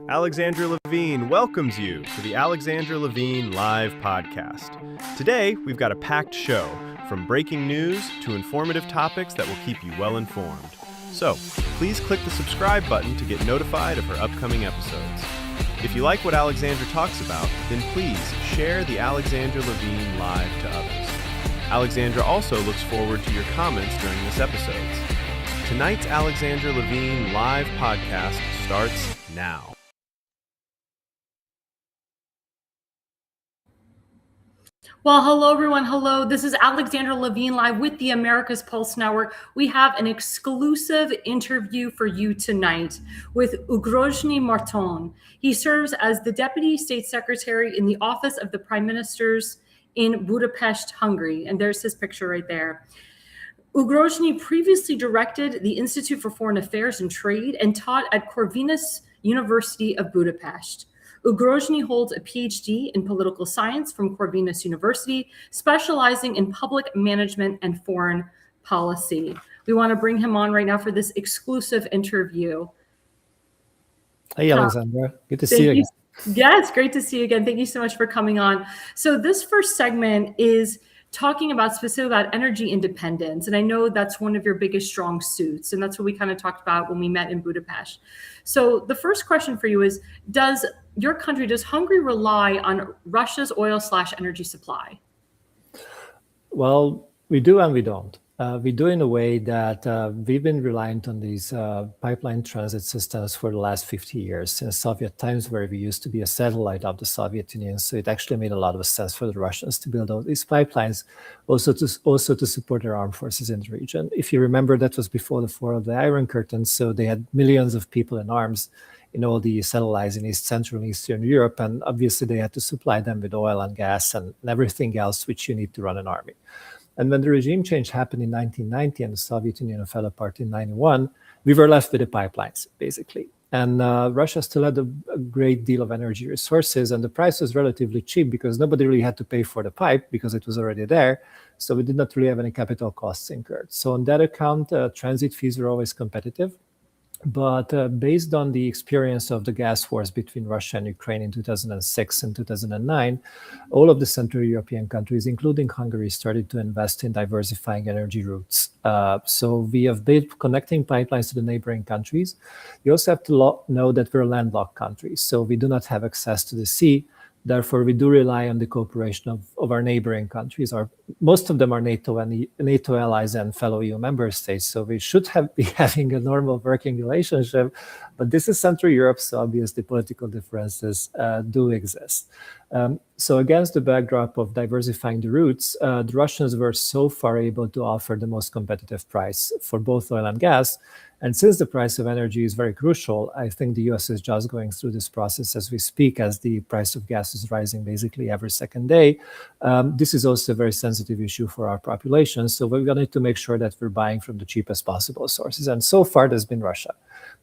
Alexandra Levine welcomes you to the Alexandra Levine Live Podcast. Today, we've got a packed show, from breaking news to informative topics that will keep you well informed. So, please click the subscribe button to get notified of her upcoming episodes. If you like what Alexandra talks about, then please share the Alexandra Levine Live to others. Alexandra also looks forward to your comments during this episode. Tonight's Alexandra Levine Live Podcast starts now. Well, hello, everyone. Hello. This is Alexandra Levine live with the America's Pulse Network. We have an exclusive interview for you tonight with Ugrósdy Márton. He serves as the Deputy State Secretary in the Office of the Prime Ministers in Budapest, Hungary. And there's his picture right there. Ugrósdy previously directed the Institute for Foreign Affairs and Trade and taught at Corvinus University of Budapest. Ugrósdy holds a PhD in political science from Corvinus University, specializing in public management and foreign policy. We want to bring him on right now for this exclusive interview. Hey, Alexandra. Good to see you again. Yes, great to see you again. Thank you so much for coming on. So this first segment is talking about specifically about energy independence. And I know that's one of your biggest strong suits. And that's what we kind of talked about when we met in Budapest. So the first question for you is, does Hungary rely on Russia's oil/energy supply? Well, we do and we don't. We do in a way that we've been reliant on these pipeline transit systems for the last 50 years, since Soviet times, where we used to be a satellite of the Soviet Union. So it actually made a lot of sense for the Russians to build all these pipelines, also to support their armed forces in the region. If you remember, that was before the fall of the Iron Curtain, so they had millions of people in arms in all the satellites in East Central and Eastern Europe, and obviously they had to supply them with oil and gas and everything else which you need to run an army. And when the regime change happened in 1990 and the Soviet Union fell apart in 91, we were left with the pipelines, basically. And Russia still had a great deal of energy resources, and the price was relatively cheap because nobody really had to pay for the pipe because it was already there. So we did not really have any capital costs incurred. So on that account, transit fees were always competitive. But based on the experience of the gas wars between Russia and Ukraine in 2006 and 2009, all of the Central European countries, including Hungary, started to invest in diversifying energy routes. So we have built connecting pipelines to the neighboring countries. You also have to know that we're a landlocked country, so we do not have access to the sea. Therefore, we do rely on the cooperation of our neighboring countries. Most of them are NATO allies and fellow EU member states. So we should be having a normal working relationship. But this is Central Europe, so obviously political differences do exist. So against the backdrop of diversifying the routes, the Russians were so far able to offer the most competitive price for both oil and gas. And since the price of energy is very crucial, I think the US is just going through this process as we speak, as the price of gas is rising basically every second day. This is also a very sensitive issue for our population. So we're going to need to make sure that we're buying from the cheapest possible sources. And so far, there's been Russia.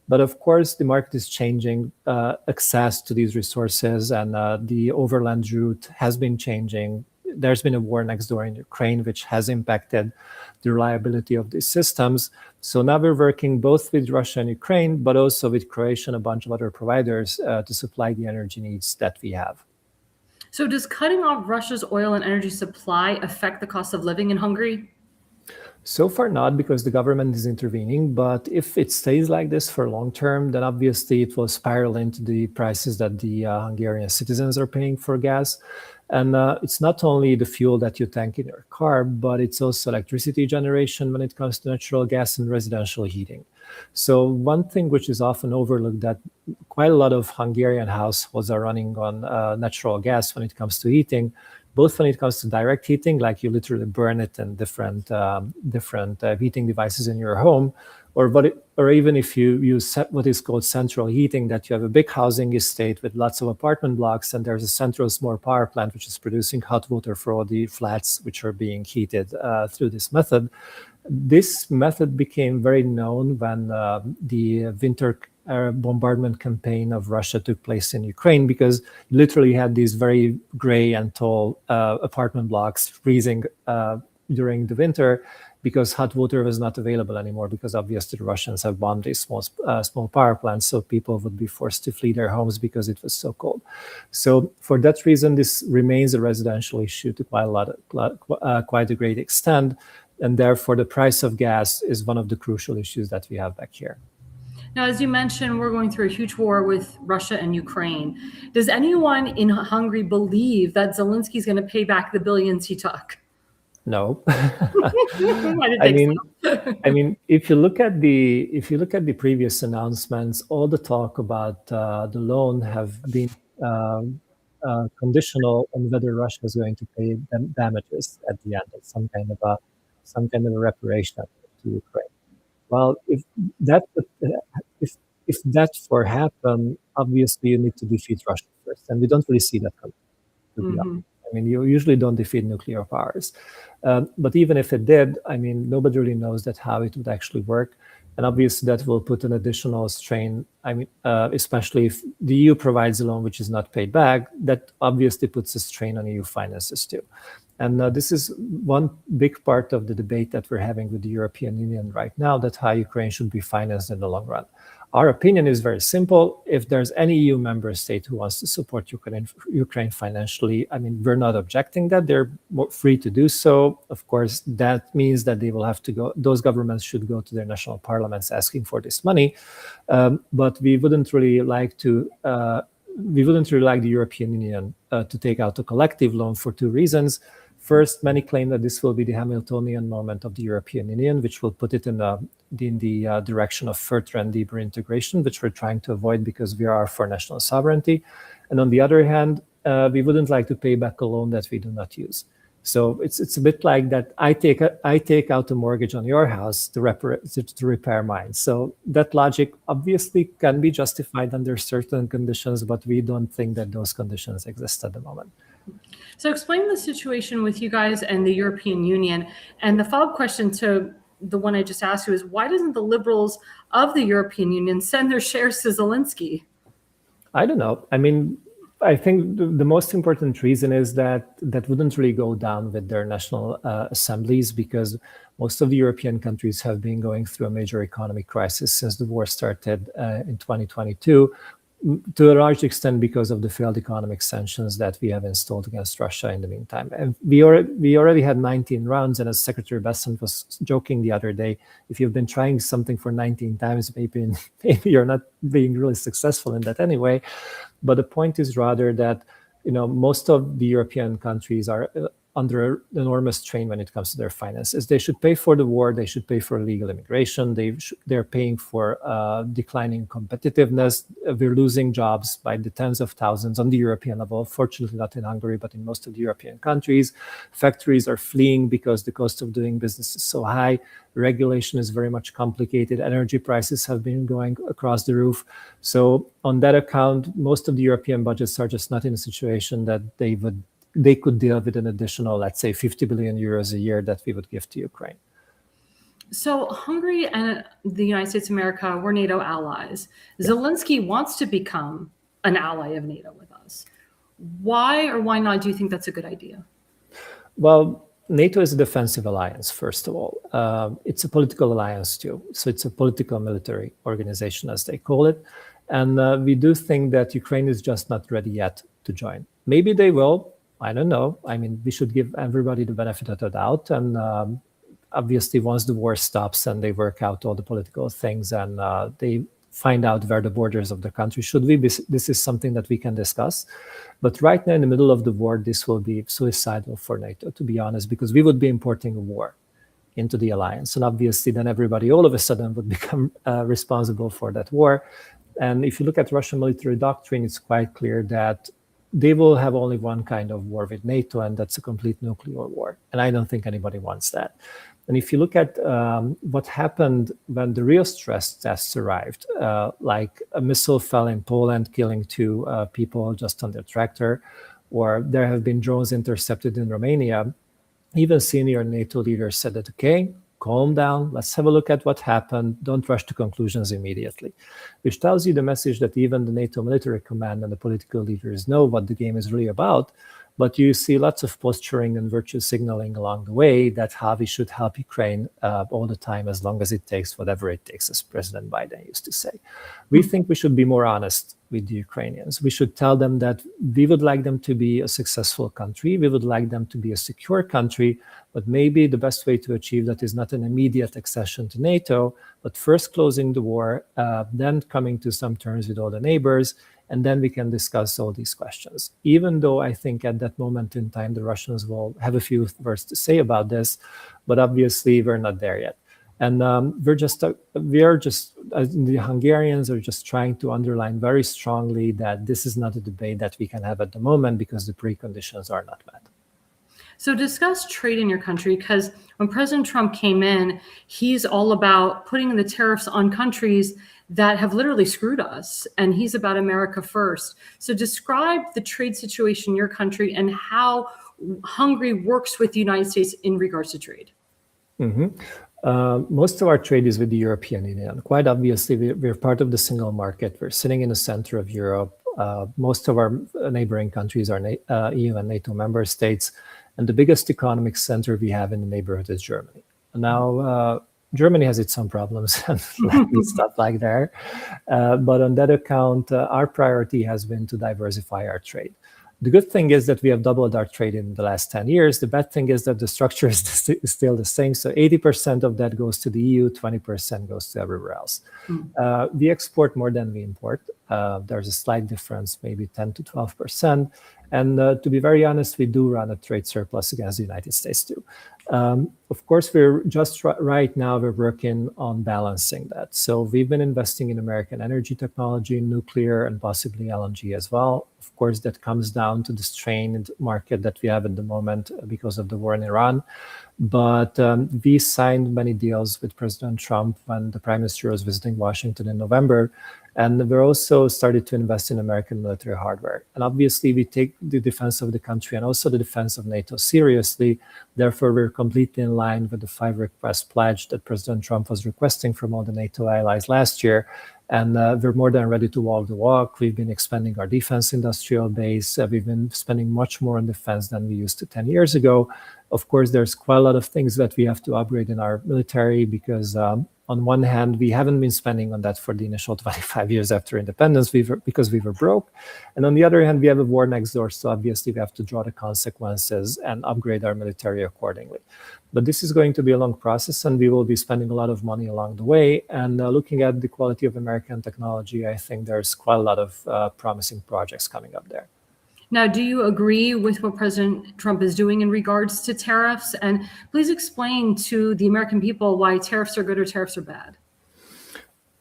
But of course, the market is changing. Access to these resources and the overland route has been changing. There's been a war next door in Ukraine, which has impacted the reliability of these systems. So now we're working both with Russia and Ukraine, but also with Croatia and a bunch of other providers to supply the energy needs that we have. So does cutting off Russia's oil and energy supply affect the cost of living in Hungary? So far not, because the government is intervening. But if it stays like this for long term, then obviously it will spiral into the prices that the Hungarian citizens are paying for gas. And it's not only the fuel that you tank in your car, but it's also electricity generation when it comes to natural gas and residential heating. So one thing which is often overlooked, that quite a lot of Hungarian households are running on natural gas when it comes to heating, both when it comes to direct heating, like you literally burn it in different heating devices in your home, or even if you use what is called central heating, that you have a big housing estate with lots of apartment blocks, and there's a central small power plant which is producing hot water for all the flats which are being heated through this method. This method became very known when the winter bombardment campaign of Russia took place in Ukraine, because you literally had these very gray and tall apartment blocks freezing during the winter. because hot water was not available anymore, because obviously the Russians have bombed these small power plants, so people would be forced to flee their homes because it was so cold. So for that reason, this remains a residential issue to quite a great extent, and therefore the price of gas is one of the crucial issues that we have back here. Now, as you mentioned, we're going through a huge war with Russia and Ukraine. Does anyone in Hungary believe that Zelensky is going to pay back the billions he took? No. I mean, if you look at the previous announcements, all the talk about the loan have been conditional on whether Russia is going to pay them damages at the end, some kind of a reparation to Ukraine. Well, if that for happen, obviously you need to defeat Russia first, and we don't really see that coming. To be honest. I mean, you usually don't defeat nuclear powers, but even if it did, I mean, nobody really knows how it would actually work, and obviously that will put an additional strain. I mean, especially if the EU provides a loan which is not paid back, that obviously puts a strain on EU finances too. And this is one big part of the debate that we're having with the European Union right now, that how Ukraine should be financed in the long run. Our opinion is very simple. If there's any EU member state who wants to support Ukraine financially, I mean, we're not objecting that. They're free to do so. Of course, that means that they will have to go, those governments should go to their national parliaments asking for this money. But we wouldn't really like the European Union to take out a collective loan for two reasons. First, many claim that this will be the Hamiltonian moment of the European Union, which will put it in the direction of further and deeper integration, which we're trying to avoid because we are for national sovereignty. And on the other hand, we wouldn't like to pay back a loan that we do not use. So it's a bit like that. I take out a mortgage on your house to repair mine. So that logic obviously can be justified under certain conditions, but we don't think that those conditions exist at the moment. So explain the situation with you guys and the European Union. And the follow-up question to the one I just asked you is, why doesn't the liberals of the European Union send their shares to Zelensky? I don't know. I mean, I think the most important reason is that wouldn't really go down with their national assemblies, because most of the European countries have been going through a major economic crisis since the war started in 2022, to a large extent because of the failed economic sanctions that we have installed against Russia in the meantime. And we already had 19 rounds, and as Secretary Bessent was joking the other day, if you've been trying something for 19 times, maybe you're not being really successful in that anyway. But the point is rather that, you know, most of the European countries are under enormous strain when it comes to their finances. They should pay for the war. They should pay for illegal immigration. They're paying for declining competitiveness. We're losing jobs by the tens of thousands on the European level. Fortunately, not in Hungary, but in most of the European countries. Factories are fleeing because the cost of doing business is so high. Regulation is very much complicated. Energy prices have been going across the roof. So on that account, most of the European budgets are just not in a situation that they could deal with an additional, let's say, 50 billion euros a year that we would give to Ukraine. So Hungary and the United States of America, we're NATO allies. Yeah. Zelensky wants to become an ally of NATO with us. Why or why not do you think that's a good idea? Well, NATO is a defensive alliance, first of all. It's a political alliance too. So it's a political military organization, as they call it. And we do think that Ukraine is just not ready yet to join. Maybe they will. I don't know. I mean, we should give everybody the benefit of the doubt. And obviously, once the war stops and they work out all the political things and they find out where the borders of the country should be, this is something that we can discuss. But right now, in the middle of the war, this will be suicidal for NATO, to be honest, because we would be importing a war into the alliance. And obviously, then everybody all of a sudden would become responsible for that war. And if you look at Russian military doctrine, it's quite clear that they will have only one kind of war with NATO, and that's a complete nuclear war. And I don't think anybody wants that. And if you look at what happened when the real stress tests arrived, like a missile fell in Poland, killing 2 people just on their tractor, or there have been drones intercepted in Romania, even senior NATO leaders said that, okay, calm down, let's have a look at what happened, don't rush to conclusions immediately, which tells you the message that even the NATO military command and the political leaders know what the game is really about. But you see lots of posturing and virtue signaling along the way that how we should help Ukraine all the time, as long as it takes, whatever it takes, as President Biden used to say. We think we should be more honest with the Ukrainians. We should tell them that we would like them to be a successful country. We would like them to be a secure country, but maybe the best way to achieve that is not an immediate accession to NATO, but first closing the war, then coming to some terms with all the neighbors, and then we can discuss all these questions. Even though I think at that moment in time, the Russians will have a few words to say about this, but obviously we're not there yet. And the Hungarians are just trying to underline very strongly that this is not a debate that we can have at the moment because the preconditions are not met. So discuss trade in your country, because when President Trump came in, he's all about putting the tariffs on countries that have literally screwed us, and he's about America first. So describe the trade situation in your country and how Hungary works with the United States in regards to trade. Most of our trade is with the European Union. Quite obviously, we're part of the single market. We're sitting in the center of Europe. Most of our neighboring countries are EU and NATO member states. And the biggest economic center we have in the neighborhood is Germany. Now, Germany has its own problems, and let me stop like there. But on that account, our priority has been to diversify our trade. The good thing is that we have doubled our trade in the last 10 years. The bad thing is that the structure is still the same. So 80% of that goes to the EU, 20% goes to everywhere else. We export more than we import. There's a slight difference, maybe 10 to 12%. And to be very honest, we do run a trade surplus against the United States too. Of course, we're just right now, we're working on balancing that. So we've been investing in American energy technology, nuclear, and possibly LNG as well. Of course, that comes down to the strained market that we have at the moment because of the war in Iran. But we signed many deals with President Trump when the Prime Minister was visiting Washington in November. And we're also started to invest in American military hardware. And obviously, we take the defense of the country and also the defense of NATO seriously. Therefore, we're completely in line with the 5-request pledge that President Trump was requesting from all the NATO allies last year. And we're more than ready to walk the walk. We've been expanding our defense industrial base. We've been spending much more on defense than we used to 10 years ago. Of course, there's quite a lot of things that we have to upgrade in our military because on one hand, we haven't been spending on that for the initial 25 years after independence because we were broke. And on the other hand, we have a war next door. So obviously, we have to draw the consequences and upgrade our military accordingly. But this is going to be a long process, and we will be spending a lot of money along the way. And looking at the quality of American technology, I think there's quite a lot of promising projects coming up there. Now, do you agree with what President Trump is doing in regards to tariffs? And please explain to the American people why tariffs are good or tariffs are bad.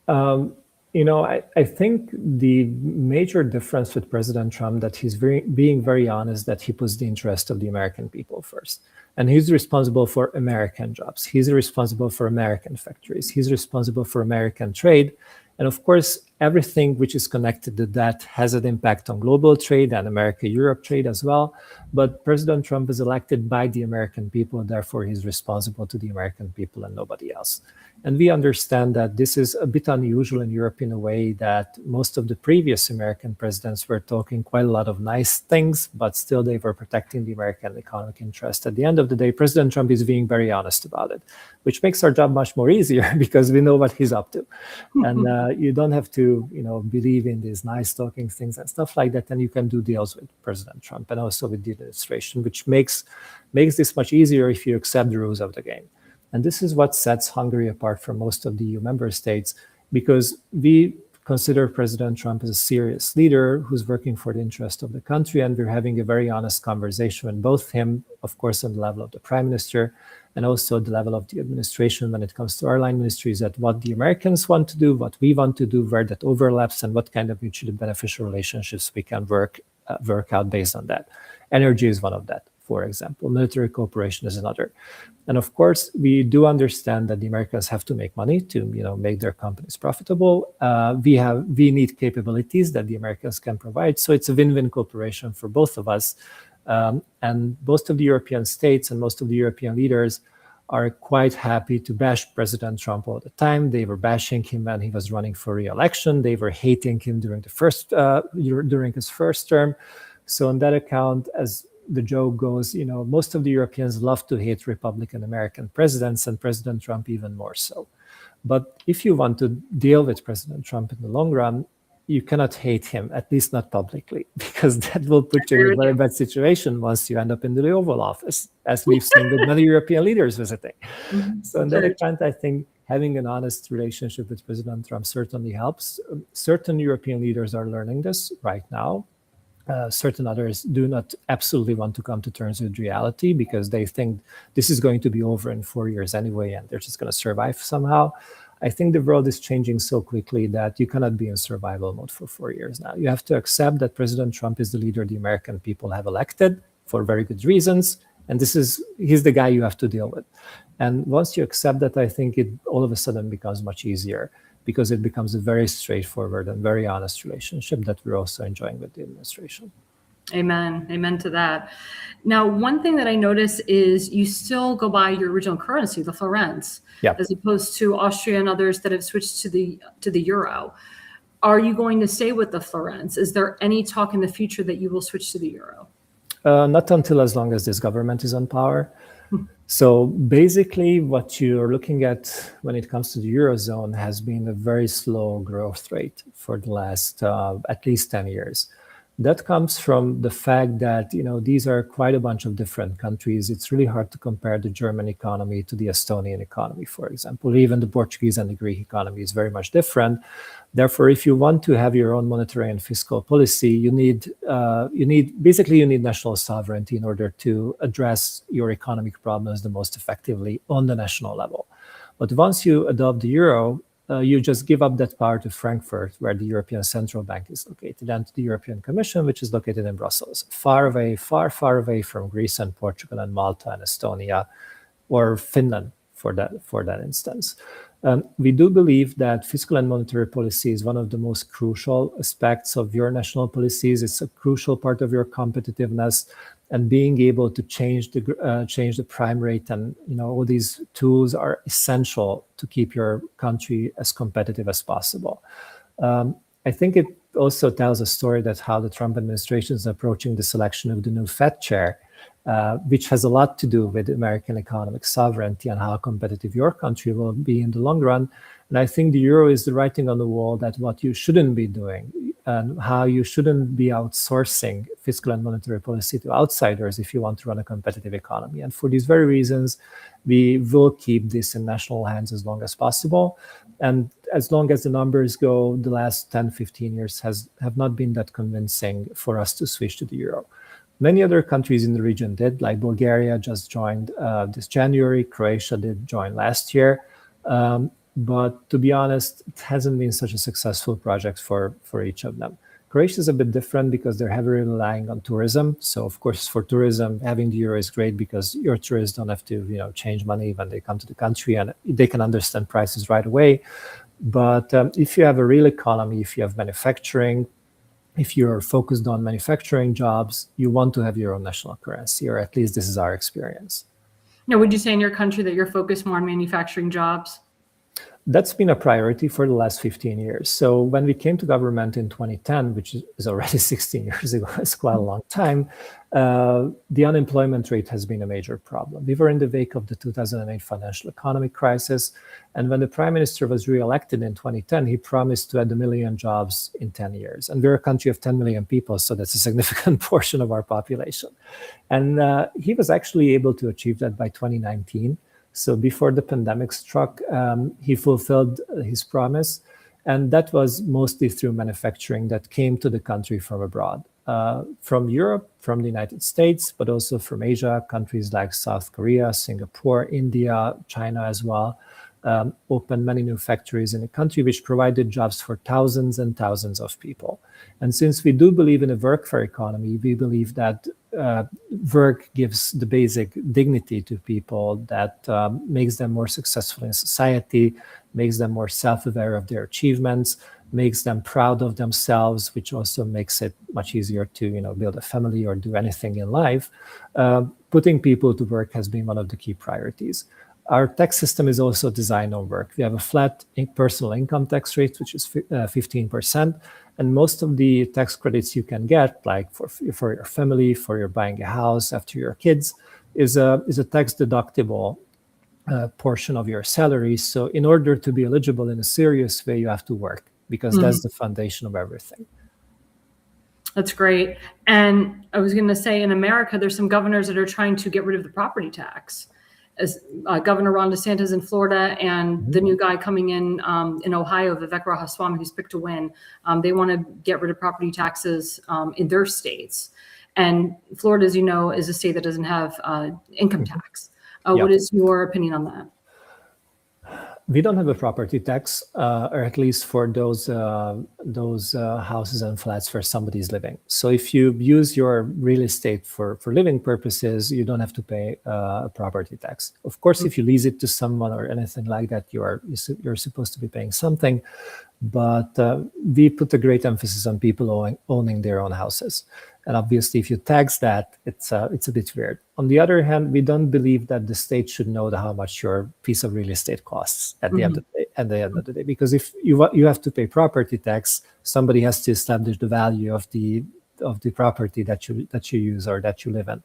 I think the major difference with President Trump that he's being very honest that he puts the interest of the American people first. And he's responsible for American jobs. He's responsible for American factories. He's responsible for American trade. And of course, everything which is connected to that has an impact on global trade and America-Europe trade as well. But President Trump is elected by the American people, and therefore he's responsible to the American people and nobody else. And we understand that this is a bit unusual in Europe in a way that most of the previous American presidents were talking quite a lot of nice things, but still they were protecting the American economic interest. At the end of the day, President Trump is being very honest about it, which makes our job much more easier because we know what he's up to. And you don't have to, believe in these nice talking things and stuff like that. And you can do deals with President Trump and also with the administration, which makes this much easier if you accept the rules of the game. And this is what sets Hungary apart from most of the EU member states, because we consider President Trump as a serious leader who's working for the interest of the country. And we're having a very honest conversation with both him, of course, on the level of the Prime Minister, and also the level of the administration when it comes to our line ministries, at what the Americans want to do, what we want to do, where that overlaps, and what kind of mutually beneficial relationships we can work out based on that. Energy is one of that, for example. Military cooperation is another. And of course, we do understand that the Americans have to make money to, make their companies profitable. We need capabilities that the Americans can provide. So it's a win-win cooperation for both of us. And most of the European states and most of the European leaders are quite happy to bash President Trump all the time. They were bashing him when he was running for re-election. They were hating him during his first term. So on that account, as the joke goes, most of the Europeans love to hate Republican American presidents, and President Trump even more so. But if you want to deal with President Trump in the long run, you cannot hate him, at least not publicly, because that will put you in a very bad situation once you end up in the Oval Office, as we've seen with many European leaders visiting. So on that account, I think having an honest relationship with President Trump certainly helps. Certain European leaders are learning this right now. Certain others do not absolutely want to come to terms with reality because they think this is going to be over in 4 years anyway, and they're just going to survive somehow. I think the world is changing so quickly that you cannot be in survival mode for 4 years now. You have to accept that President Trump is the leader the American people have elected for very good reasons, and he's the guy you have to deal with. And once you accept that, I think it all of a sudden becomes much easier, because it becomes a very straightforward and very honest relationship that we're also enjoying with the administration. Amen. Amen to that. Now, one thing that I notice is you still go by your original currency, the florins, as opposed to Austria and others that have switched to the euro. Are you going to stay with the florins? Is there any talk in the future that you will switch to the euro? Not until as long as this government is on power. So basically what you're looking at when it comes to the Eurozone has been a very slow growth rate for the last at least 10 years. That comes from the fact that, these are quite a bunch of different countries. It's really hard to compare the German economy to the Estonian economy, for example. Even the Portuguese and the Greek economy is very much different. Therefore, if you want to have your own monetary and fiscal policy, you need national sovereignty in order to address your economic problems the most effectively on the national level. But once you adopt the euro, you just give up that power to Frankfurt, where the European Central Bank is located, and to the European Commission, which is located in Brussels, far away from Greece and Portugal and Malta and Estonia, or Finland for that instance. We do believe that fiscal and monetary policy is one of the most crucial aspects of your national policies. It's a crucial part of your competitiveness, and being able to change the prime rate and all these tools are essential to keep your country as competitive as possible. I think it also tells a story that how the Trump administration is approaching the selection of the new Fed chair, which has a lot to do with American economic sovereignty and how competitive your country will be in the long run. And I think the euro is the writing on the wall that what you shouldn't be doing and how you shouldn't be outsourcing fiscal and monetary policy to outsiders if you want to run a competitive economy. And for these very reasons, we will keep this in national hands as long as possible. And as long as the numbers go, the last 10, 15 years have not been that convincing for us to switch to the euro. Many other countries in the region did, like Bulgaria just joined this January, Croatia did join last year. But to be honest, it hasn't been such a successful project for each of them. Croatia is a bit different because they're heavily relying on tourism. So of course, for tourism, having the euro is great because your tourists don't have to, change money when they come to the country, and they can understand prices right away. But if you have a real economy, if you have manufacturing, if you're focused on manufacturing jobs, you want to have your own national currency, or at least this is our experience. Now, would you say in your country that you're focused more on manufacturing jobs? That's been a priority for the last 15 years. So when we came to government in 2010, which is already 16 years ago, it's quite a long time, the unemployment rate has been a major problem. We were in the wake of the 2008 financial economic crisis. And when the prime minister was re-elected in 2010, he promised to add 1 million jobs in 10 years. And we're a country of 10 million people, so that's a significant portion of our population. And he was actually able to achieve that by 2019. So before the pandemic struck, he fulfilled his promise. And that was mostly through manufacturing that came to the country from abroad, from Europe, from the United States, but also from Asia, countries like South Korea, Singapore, India, China as well, opened many new factories in the country, which provided jobs for thousands and thousands of people. And since we do believe in a workfare economy, we believe that work gives the basic dignity to people that makes them more successful in society, makes them more self-aware of their achievements, makes them proud of themselves, which also makes it much easier to build a family or do anything in life. Putting people to work has been one of the key priorities. Our tax system is also designed on work. We have a flat personal income tax rate, which is 15%. And most of the tax credits you can get, like for your family, for your buying a house after your kids, is a tax deductible portion of your salary. So in order to be eligible in a serious way, you have to work, because that's the foundation of everything. That's great. And I was going to say, in America, there's some governors that are trying to get rid of the property tax. As Governor Ron DeSantis in Florida, and the new guy coming in Ohio, Vivek Ramaswamy, who's picked to win, they want to get rid of property taxes in their states. And Florida, as you know, is a state that doesn't have income tax. What is your opinion on that? We don't have a property tax, or at least for those houses and flats where somebody's living. So if you use your real estate for living purposes, you don't have to pay a property tax. Of course, if you lease it to someone or anything like that, you're supposed to be paying something. But we put a great emphasis on people owning their own houses. And obviously, if you tax that, it's a bit weird. On the other hand, we don't believe that the state should know how much your piece of real estate costs at the end of the day. Because if you have to pay property tax, somebody has to establish the value of the property that you use or that you live in.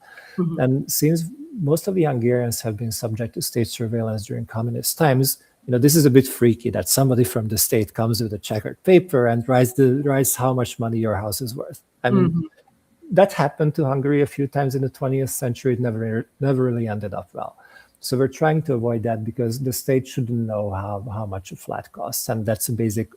And since most of the Hungarians have been subject to state surveillance during communist times, this is a bit freaky that somebody from the state comes with a checkered paper and writes how much money your house is worth. I mean, that happened to Hungary a few times in the 20th century. It never really ended up well. So we're trying to avoid that, because the state shouldn't know how much a flat costs. And that's a basic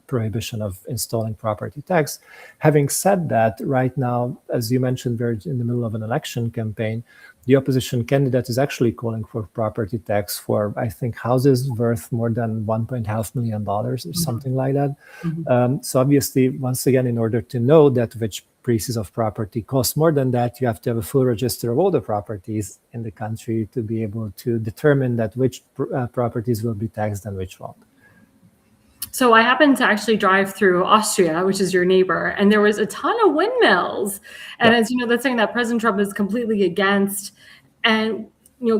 prohibition of installing property tax. Having said that, right now, as you mentioned, we're in the middle of an election campaign. The opposition candidate is actually calling for property tax for, I think, houses worth more than $1.5 million or something like that. So obviously, once again, in order to know that which pieces of property cost more than that, you have to have a full register of all the properties in the country to be able to determine that which properties will be taxed and which won't. So I happened to actually drive through Austria, which is your neighbor, and there was a ton of windmills. And as you know, that's something that President Trump is completely against. And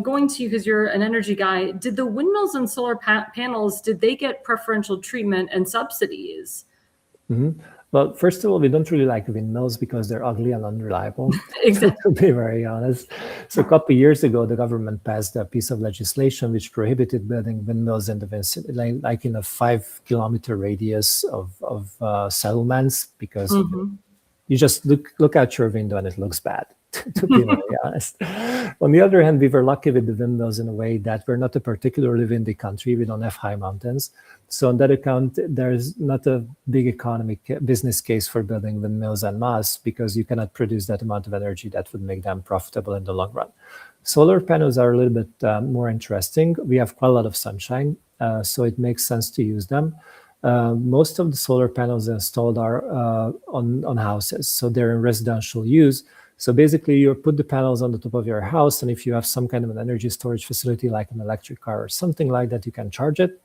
going to you, because you're an energy guy, did the windmills and solar panels, did they get preferential treatment and subsidies? Well, first of all, we don't really like windmills because they're ugly and unreliable, Exactly. to be very honest. So a couple of years ago, the government passed a piece of legislation which prohibited building windmills in the vicinity, like in a 5-kilometer radius of settlements, because you just look out your window and it looks bad, to be very honest. On the other hand, we were lucky with the windmills in a way that we're not a particularly windy country. We don't have high mountains. So on that account, there's not a big business case for building windmills en masse, because you cannot produce that amount of energy that would make them profitable in the long run. Solar panels are a little bit more interesting. We have quite a lot of sunshine, so it makes sense to use them. Most of the solar panels installed are on houses, so they're in residential use. So basically, you put the panels on the top of your house, and if you have some kind of an energy storage facility like an electric car or something like that, you can charge it.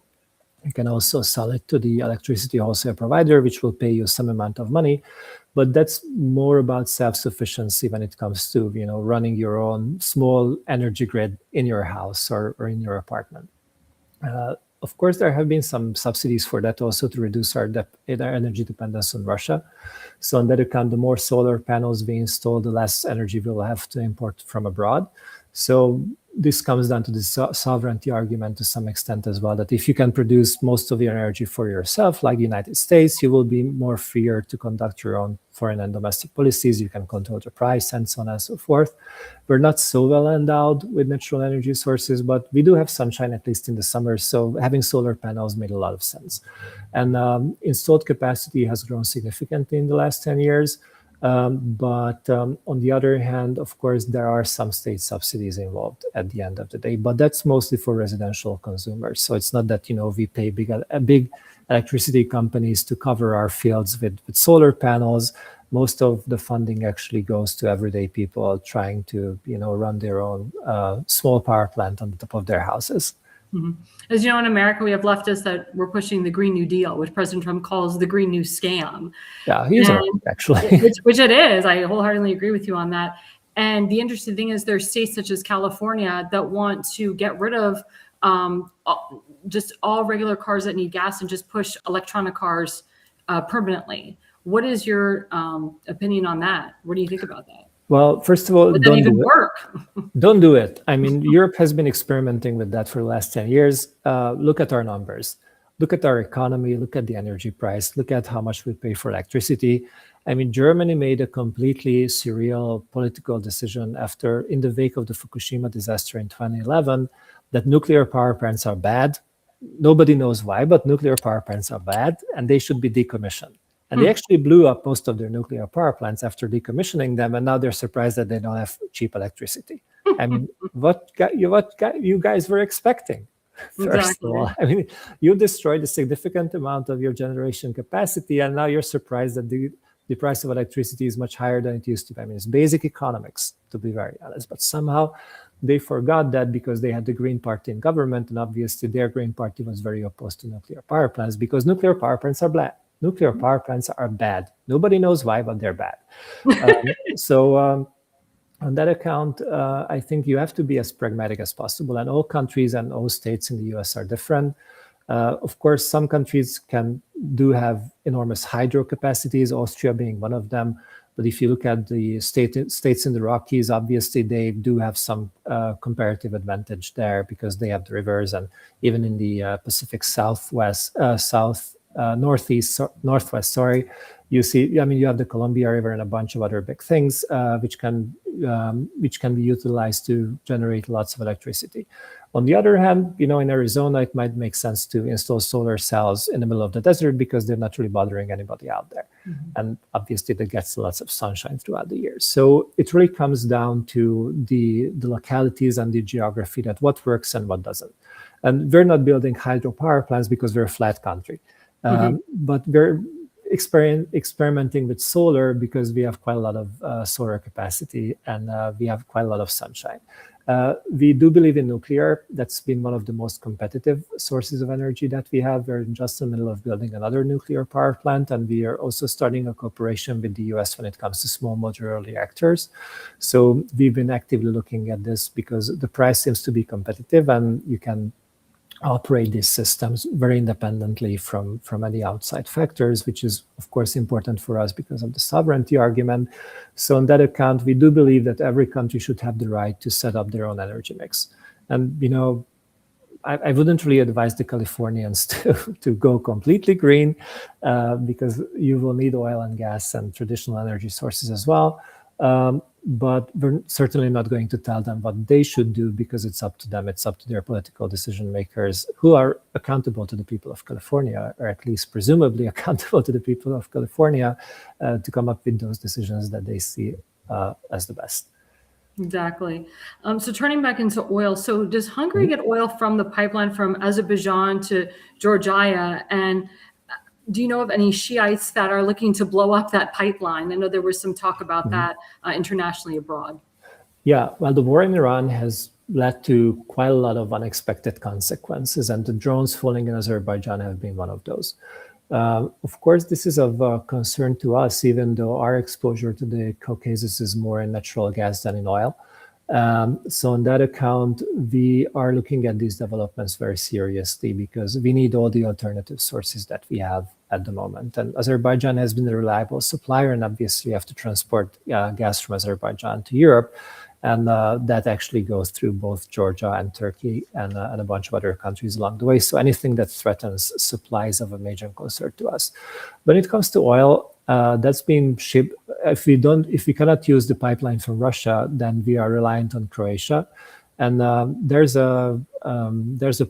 You can also sell it to the electricity wholesale provider, which will pay you some amount of money. But that's more about self-sufficiency when it comes to running your own small energy grid in your house or in your apartment. Of course, there have been some subsidies for that also to reduce our energy dependence on Russia. So on that account, the more solar panels we install, the less energy we'll have to import from abroad. So this comes down to the sovereignty argument to some extent as well, that if you can produce most of your energy for yourself, like the United States, you will be more freer to conduct your own foreign and domestic policies. You can control the price and so on and so forth. We're not so well endowed with natural energy sources, but we do have sunshine, at least in the summer. So having solar panels made a lot of sense. And installed capacity has grown significantly in the last 10 years. But on the other hand, of course, there are some state subsidies involved at the end of the day, but that's mostly for residential consumers. So it's not that, we pay big electricity companies to cover our fields with solar panels. Most of the funding actually goes to everyday people trying to, run their own small power plant on the top of their houses. As you know, in America, we have leftists that were pushing the Green New Deal, which President Trump calls the Green New Scam. Yeah, he's right, actually. which it is. I wholeheartedly agree with you on that. And the interesting thing is there's states such as California that want to get rid of just all regular cars that need gas and just push electronic cars permanently. What is your opinion on that? What do you think about that? Well, first of all, Would that even work? Don't do it. I mean, Europe has been experimenting with that for the last 10 years. Look at our numbers. Look at our economy. Look at the energy price. Look at how much we pay for electricity. I mean, Germany made a completely surreal political decision in the wake of the Fukushima disaster in 2011, that nuclear power plants are bad. Nobody knows why, but nuclear power plants are bad and they should be decommissioned. And they actually blew up most of their nuclear power plants after decommissioning them, and now they're surprised that they don't have cheap electricity. I mean, what you guys were expecting? First of all, I mean, you destroyed a significant amount of your generation capacity, and now you're surprised that the price of electricity is much higher than it used to be. I mean, it's basic economics, to be very honest. But somehow they forgot that because they had the Green Party in government, and obviously their Green Party was very opposed to nuclear power plants because nuclear power plants are bad. Nuclear power plants are bad. Nobody knows why, but they're bad. On that account, I think you have to be as pragmatic as possible. And all countries and all states in the US are different. Of course, some countries do have enormous hydro capacities, Austria being one of them. But if you look at the states in the Rockies, obviously they do have some comparative advantage there because they have the rivers, and even in the Pacific Northwest, you see, I mean, you have the Columbia River and a bunch of other big things which can be utilized to generate lots of electricity. On the other hand, in Arizona, it might make sense to install solar cells in the middle of the desert because they're not really bothering anybody out there. Mm-hmm. And obviously that gets lots of sunshine throughout the year. So it really comes down to the localities and the geography, that what works and what doesn't. And we're not building hydropower plants because we're a flat country. But we're experimenting with solar because we have quite a lot of solar capacity and we have quite a lot of sunshine. We do believe in nuclear. That's been one of the most competitive sources of energy that we have. We're just in the middle of building another nuclear power plant, and we are also starting a cooperation with the US when it comes to small modular reactors. So we've been actively looking at this because the price seems to be competitive, and you can operate these systems very independently from any outside factors, which is, of course, important for us because of the sovereignty argument. So on that account, we do believe that every country should have the right to set up their own energy mix. And, I wouldn't really advise the Californians to go completely green because you will need oil and gas and traditional energy sources as well. But we're certainly not going to tell them what they should do because it's up to them. It's up to their political decision makers who are accountable to the people of California, or at least presumably accountable to the people of California, to come up with those decisions that they see as the best. Exactly. So turning back into oil, so does Hungary get oil from the pipeline from Azerbaijan to Georgia? And do you know of any Shiites that are looking to blow up that pipeline? I know there was some talk about that internationally abroad. Yeah, well, the war in Iran has led to quite a lot of unexpected consequences, and the drones falling in Azerbaijan have been one of those. Of course, this is of concern to us, even though our exposure to the Caucasus is more in natural gas than in oil. So on that account, we are looking at these developments very seriously because we need all the alternative sources that we have at the moment. And Azerbaijan has been a reliable supplier, and obviously you have to transport gas from Azerbaijan to Europe. And that actually goes through both Georgia and Turkey and a bunch of other countries along the way. So anything that threatens supply is of a major concern to us. When it comes to oil, that's been shipped. If we cannot use the pipeline from Russia, then we are reliant on Croatia. And there's a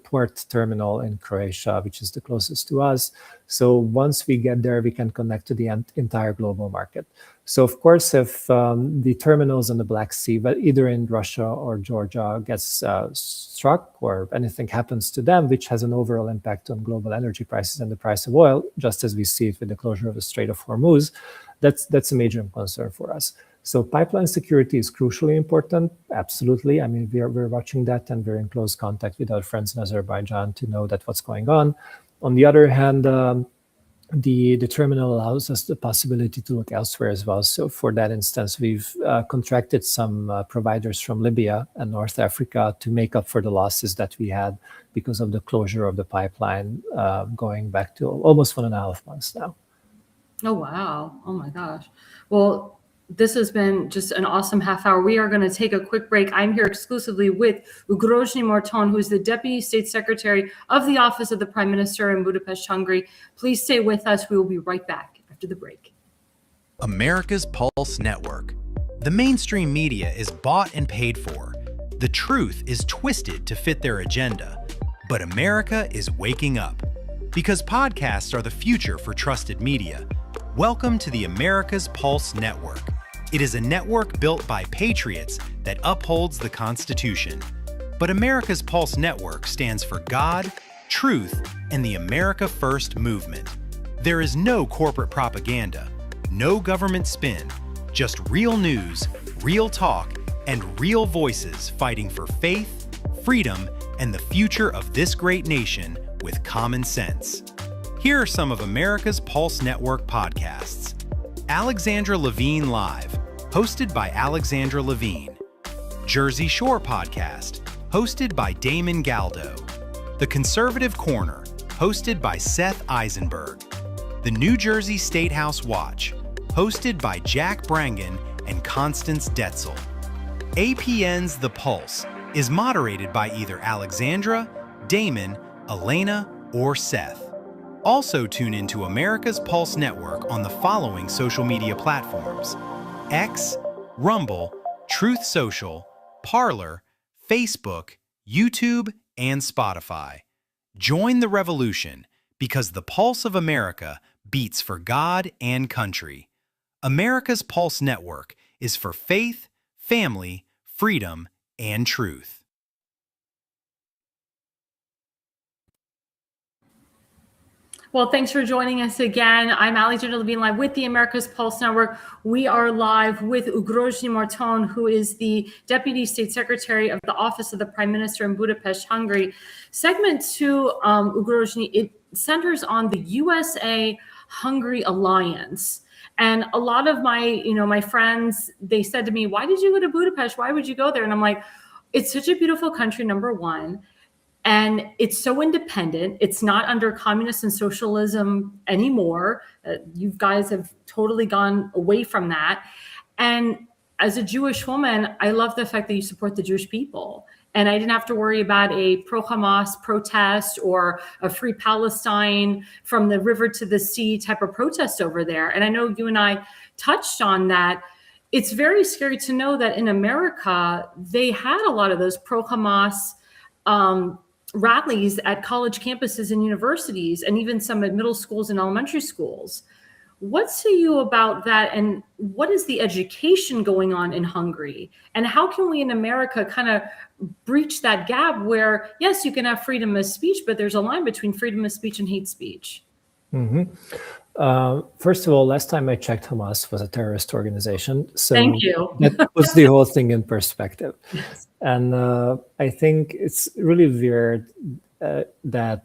port terminal in Croatia, which is the closest to us. So once we get there, we can connect to the entire global market. So of course, if the terminals in the Black Sea, but either in Russia or Georgia, gets struck or anything happens to them, which has an overall impact on global energy prices and the price of oil, just as we see it with the closure of the Strait of Hormuz, that's a major concern for us. So pipeline security is crucially important, absolutely. I mean, we're watching that, and we're in close contact with our friends in Azerbaijan to know that what's going on. On the other hand, the terminal allows us the possibility to look elsewhere as well. So for that instance, we've contracted some providers from Libya and North Africa to make up for the losses that we had because of the closure of the pipeline going back to almost 1.5 months now. Oh, wow. Oh, my gosh. Well, this has been just an awesome half hour. We are going to take a quick break. I'm here exclusively with Ugrósdy Márton, who is the Deputy State Secretary of the Office of the Prime Minister in Budapest, Hungary. Please stay with us. We will be right back after the break. America's Pulse Network. The mainstream media is bought and paid for. The truth is twisted to fit their agenda. But America is waking up. Because podcasts are the future for trusted media. Welcome to the America's Pulse Network. It is a network built by patriots that upholds the Constitution. But America's Pulse Network stands for God, truth, and the America First movement. There is no corporate propaganda, no government spin, just real news, real talk, and real voices fighting for faith, freedom, and the future of this great nation with common sense. Here are some of America's Pulse Network podcasts. Alexandra Levine Live, hosted by Alexandra Levine. Jersey Shore Podcast, hosted by Damon Galdo. The Conservative Corner, hosted by Seth Eisenberg. The New Jersey State House Watch, hosted by Jack Brangen and Constance Detzel. APN's The Pulse is moderated by either Alexandra, Damon, Elena, or Seth. Also tune into America's Pulse Network on the following social media platforms: X, Rumble, Truth Social, Parler, Facebook, YouTube, and Spotify. Join the revolution because the pulse of America beats for God and country. America's Pulse Network is for faith, family, freedom, and truth. Well, thanks for joining us again. I'm Alexandra Levine live with the America's Pulse Network. We are live with Ugrósdy Márton, who is the Deputy State Secretary of the Office of the Prime Minister in Budapest, Hungary. Segment 2, Ugrósdy, it centers on the USA-Hungary Alliance. And a lot of my friends, they said to me, why did you go to Budapest? Why would you go there? And I'm like, it's such a beautiful country, number one. And it's so independent. It's not under communist and socialism anymore. You guys have totally gone away from that. And as a Jewish woman, I love the fact that you support the Jewish people. And I didn't have to worry about a pro-Hamas protest or a free Palestine from the river to the sea type of protest over there. And I know you and I touched on that. It's very scary to know that in America, they had a lot of those pro-Hamas rallies at college campuses and universities, and even some at middle schools and elementary schools. What say you about that? And what is the education going on in Hungary? And how can we in America kind of breach that gap where, yes, you can have freedom of speech, but there's a line between freedom of speech and hate speech? Mm-hmm. First of all, last time I checked, Hamas was a terrorist organization. So Thank you. That puts the whole thing in perspective. Yes. And I think it's really weird that,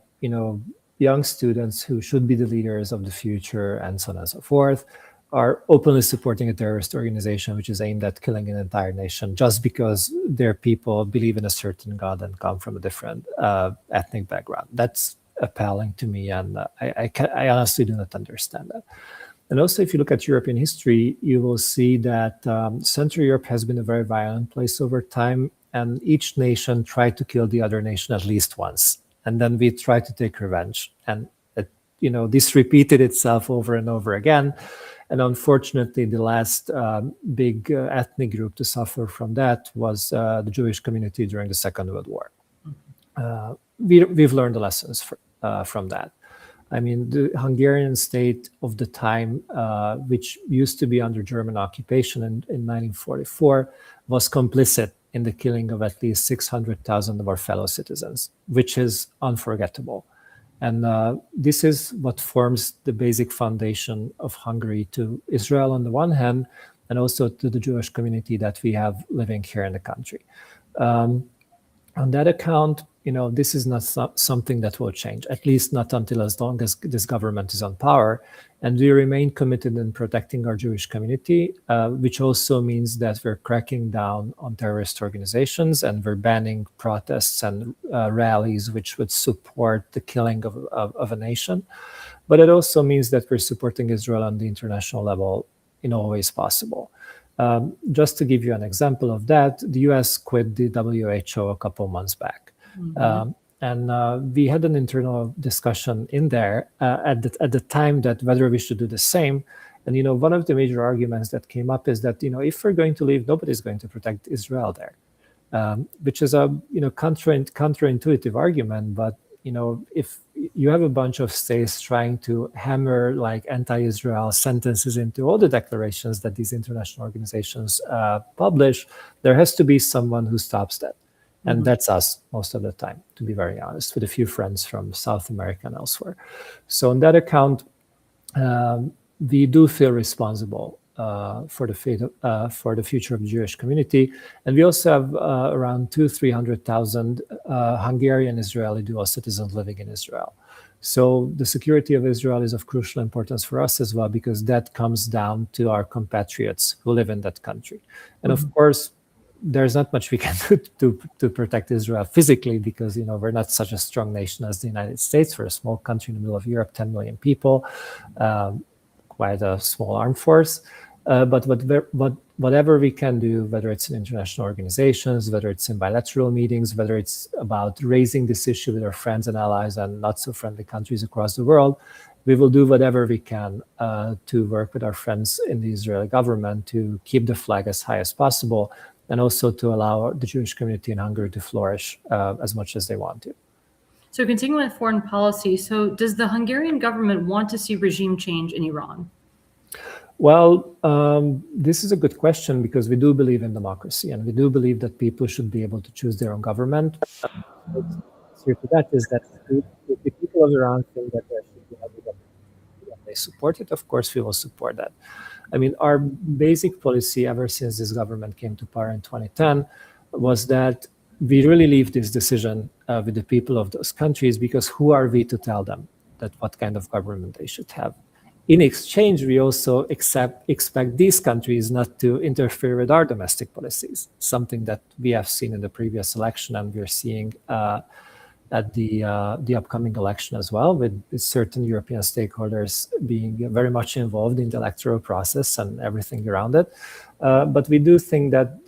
young students who should be the leaders of the future and so on and so forth are openly supporting a terrorist organization which is aimed at killing an entire nation just because their people believe in a certain God and come from a different ethnic background. That's appalling to me, and I honestly do not understand that. And also, if you look at European history, you will see that Central Europe has been a very violent place over time, and each nation tried to kill the other nation at least once, and then we tried to take revenge. And this repeated itself over and over again. And unfortunately, the last big ethnic group to suffer from that was the Jewish community during the Second World War. We've learned the lessons from that. I mean, the Hungarian state of the time, which used to be under German occupation in 1944, was complicit in the killing of at least 600,000 of our fellow citizens, which is unforgettable. And this is what forms the basic foundation of Hungary to Israel on the one hand, and also to the Jewish community that we have living here in the country. On that account, this is not something that will change, at least not until as long as this government is on power. And we remain committed in protecting our Jewish community, which also means that we're cracking down on terrorist organizations and we're banning protests and rallies which would support the killing of a nation. But it also means that we're supporting Israel on the international level in all ways possible. Just to give you an example of that, the US quit the WHO a couple months back. And we had an internal discussion in there at the time that whether we should do the same. And, one of the major arguments that came up is that, if we're going to leave, nobody's going to protect Israel there, which is a, counterintuitive argument. But, if you have a bunch of states trying to hammer like anti-Israel sentences into all the declarations that these international organizations publish, there has to be someone who stops that. And that's us most of the time, to be very honest, with a few friends from South America and elsewhere. So on that account, we do feel responsible for the fate for the future of the Jewish community. And we also have around 300,000 Hungarian Israeli dual citizens living in Israel. So the security of Israel is of crucial importance for us as well, because that comes down to our compatriots who live in that country. And of course, there's not much we can do to protect Israel physically, because we're not such a strong nation as the United States. We're a small country in the middle of Europe, 10 million people, quite a small armed force. But whatever we can do, whether it's in international organizations, whether it's in bilateral meetings, whether it's about raising this issue with our friends and allies and not so friendly countries across the world, we will do whatever we can to work with our friends in the Israeli government to keep the flag as high as possible, and also to allow the Jewish community in Hungary to flourish as much as they want to. So continuing with foreign policy, so does the Hungarian government want to see regime change in Iran? Well, this is a good question, because we do believe in democracy, and we do believe that people should be able to choose their own government. The answer to that is that if the people of Iran think that there should be a government, they support it, of course we will support that. I mean, our basic policy ever since this government came to power in 2010 was that we really leave this decision with the people of those countries, because who are we to tell them that what kind of government they should have? In exchange, we also expect these countries not to interfere with our domestic policies, something that we have seen in the previous election, and we're seeing at the upcoming election as well, with certain European stakeholders being very much involved in the electoral process and everything around it. But we do think that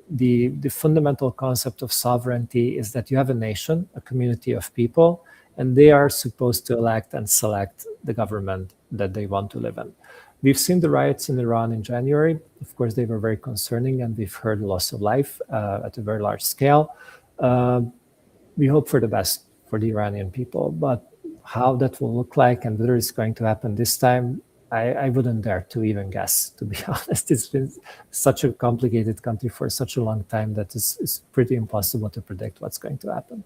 the fundamental concept of sovereignty is that you have a nation, a community of people, and they are supposed to elect and select the government that they want to live in. We've seen the riots in Iran in January. Of course, they were very concerning, and we've heard loss of life at a very large scale. We hope for the best for the Iranian people, but how that will look like and whether it's going to happen this time, I wouldn't dare to even guess, to be honest. It's been such a complicated country for such a long time that it's pretty impossible to predict what's going to happen.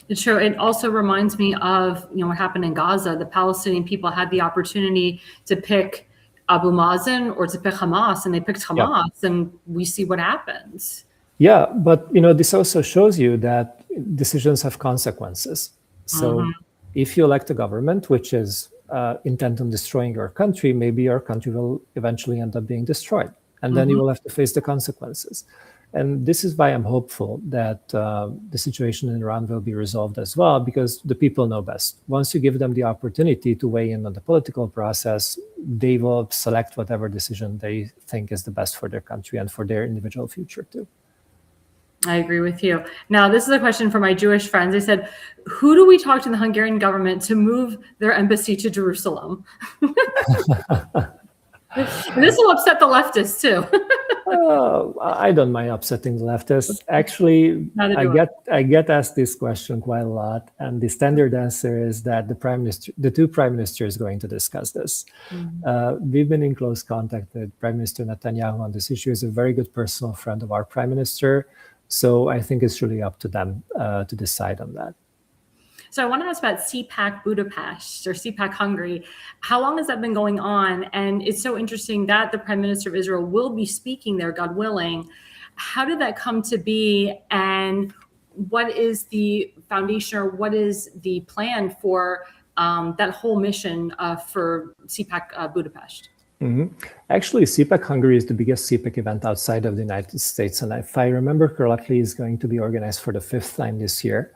It's true. It also reminds me of what happened in Gaza. The Palestinian people had the opportunity to pick Abu Mazen or to pick Hamas, and they picked Hamas, and we see what happens. Yeah, but this also shows you that decisions have consequences. So if you elect a government which is intent on destroying your country, maybe your country will eventually end up being destroyed, and then you will have to face the consequences. And this is why I'm hopeful that the situation in Iran will be resolved as well, because the people know best. Once you give them the opportunity to weigh in on the political process, they will select whatever decision they think is the best for their country and for their individual future too. I agree with you. Now, this is a question for my Jewish friends. They said, who do we talk to in the Hungarian government to move their embassy to Jerusalem? This will upset the leftists too. I don't mind upsetting the leftists. Actually, I get asked this question quite a lot, and the standard answer is that the two prime ministers are going to discuss this. We've been in close contact with Prime Minister Netanyahu on this issue. He's a very good personal friend of our prime minister, so I think it's really up to them to decide on that. So I want to ask about CPAC Budapest or CPAC Hungary. How long has that been going on? And it's so interesting that the Prime Minister of Israel will be speaking there, God willing. How did that come to be? And what is the foundation, or what is the plan for that whole mission for CPAC Budapest? Actually, CPAC Hungary is the biggest CPAC event outside of the United States. And if I remember correctly, is going to be organized for the 5th time this year.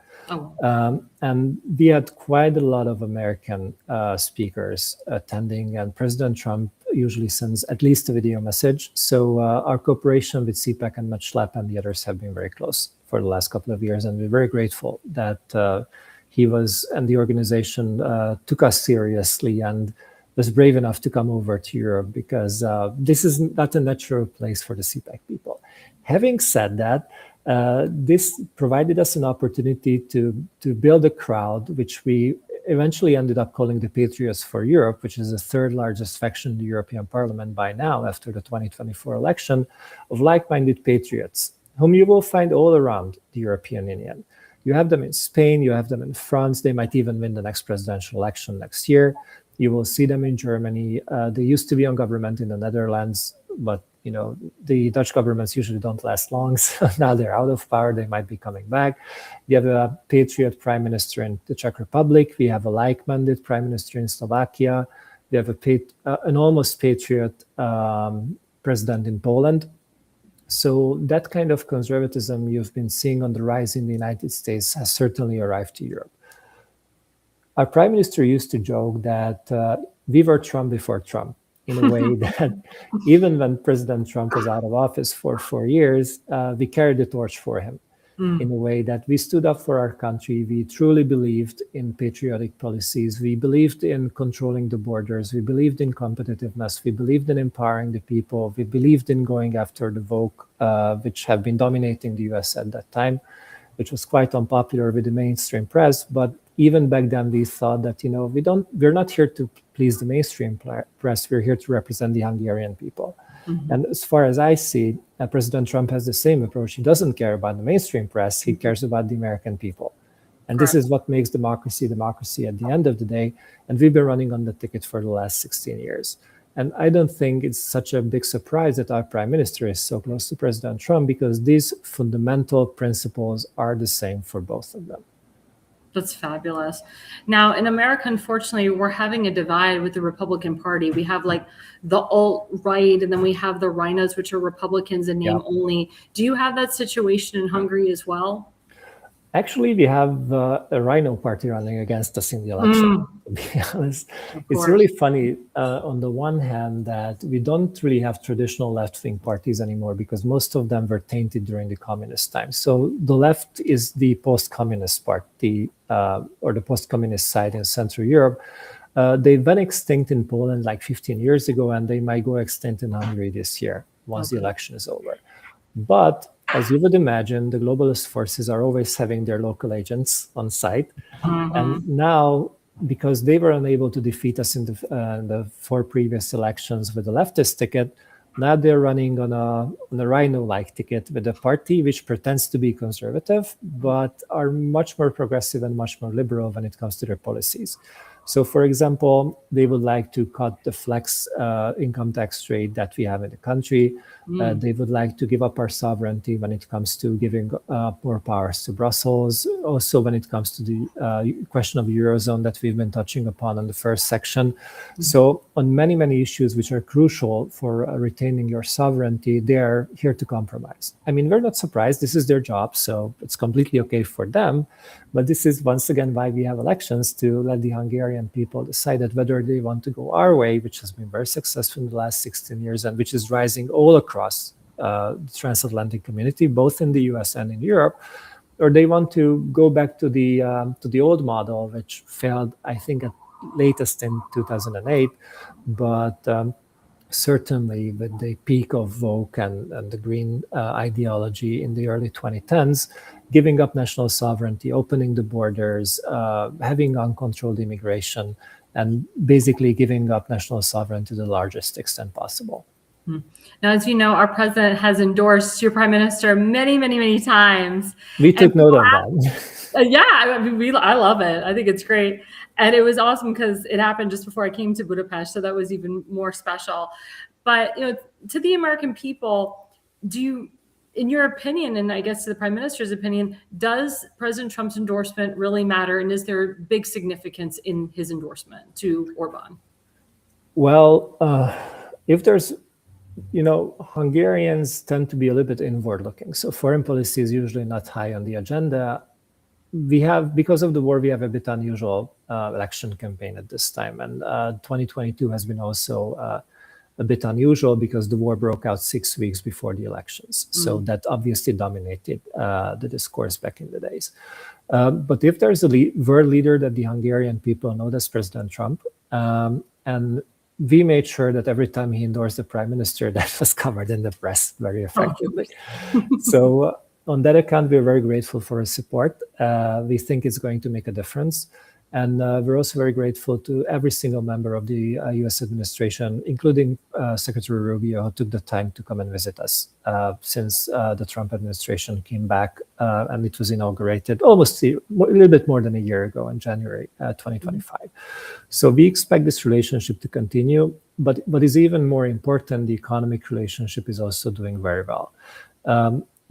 And we had quite a lot of American speakers attending, and President Trump usually sends at least a video message. So our cooperation with CPAC and MatchLab and the others have been very close for the last couple of years. And we're very grateful that he was, and the organization took us seriously and was brave enough to come over to Europe, because this is not a natural place for the CPAC people. Having said that, this provided us an opportunity to build a crowd, which we eventually ended up calling the Patriots for Europe, which is the 3rd largest faction in the European Parliament by now, after the 2024 election, of like-minded patriots, whom you will find all around the European Union. You have them in Spain, you have them in France, they might even win the next presidential election next year. You will see them in Germany. They used to be on government in the Netherlands, but the Dutch governments usually don't last long. So now they're out of power. They might be coming back. We have a patriot prime minister in the Czech Republic. We have a like-minded prime minister in Slovakia. We have an almost patriot president in Poland. So that kind of conservatism you've been seeing on the rise in the United States has certainly arrived to Europe. Our prime minister used to joke that we were Trump before Trump, in a way that even when President Trump was out of office for 4 years, we carried the torch for him, in a way that we stood up for our country. We truly believed in patriotic policies. We believed in controlling the borders. We believed in competitiveness. We believed in empowering the people. We believed in going after the woke, which have been dominating the US at that time, which was quite unpopular with the mainstream press. But even back then, we thought that, we're not here to please the mainstream press. We're here to represent the Hungarian people. And as far as I see, President Trump has the same approach. He doesn't care about the mainstream press. He cares about the American people. And this is what makes democracy at the end of the day. And we've been running on the ticket for the last 16 years. And I don't think it's such a big surprise that our prime minister is so close to President Trump, because these fundamental principles are the same for both of them. That's fabulous. Now, in America, unfortunately, we're having a divide with the Republican Party. We have like the alt-right, and then we have the Rhinos, which are Republicans in name only. Do you have that situation in Hungary as well? Actually, we have a Rhino party running against us in the election, to be honest. It's really funny, on the one hand, that we don't really have traditional left-wing parties anymore, because most of them were tainted during the communist times. So the left is the post-communist party, or the post-communist side in Central Europe. They went extinct in Poland like 15 years ago, and they might go extinct in Hungary this year, once the election is over. But as you would imagine, the globalist forces are always having their local agents on site. And now, because they were unable to defeat us in the 4 previous elections with the leftist ticket, now they're running on a Rhino-like ticket with a party which pretends to be conservative, but are much more progressive and much more liberal when it comes to their policies. So, for example, they would like to cut the flex income tax rate that we have in the country. They would like to give up our sovereignty when it comes to giving more powers to Brussels. Also, when it comes to the question of the Eurozone that we've been touching upon in the first section. So, on many, many issues which are crucial for retaining your sovereignty, they are here to compromise. I mean, we're not surprised. This is their job, so it's completely okay for them. But this is, once again, why we have elections, to let the Hungarian people decide whether they want to go our way, which has been very successful in the last 16 years and which is rising all across the transatlantic community, both in the US and in Europe, or they want to go back to the old model, which failed, I think, at latest in 2008, but certainly with the peak of woke and the green ideology in the early 2010s, giving up national sovereignty, opening the borders, having uncontrolled immigration, and basically giving up national sovereignty to the largest extent possible. Now, as you know, our president has endorsed your prime minister many, many, many times. We took note of that. Yeah, I mean, I love it. I think it's great. And it was awesome because it happened just before I came to Budapest. So that was even more special. But, to the American people, in your opinion, and I guess the Prime Minister's opinion, does President Trump's endorsement really matter? And is there big significance in his endorsement to Orban? Well, if there's, Hungarians tend to be a little bit inward looking. So foreign policy is usually not high on the agenda. Because of the war, we have a bit unusual election campaign at this time. And 2022 has been also a bit unusual because the war broke out 6 weeks before the elections. So that obviously dominated the discourse back in the days. But if there's a world leader that the Hungarian people know, that's President Trump. And we made sure that every time he endorsed the prime minister, that was covered in the press very effectively. So on that account, we're very grateful for his support. We think it's going to make a difference. And we're also very grateful to every single member of the US administration, including Secretary Rubio, who took the time to come and visit us since the Trump administration came back. And it was inaugurated almost a little bit more than a year ago in January 2025. So we expect this relationship to continue. But what is even more important, the economic relationship is also doing very well.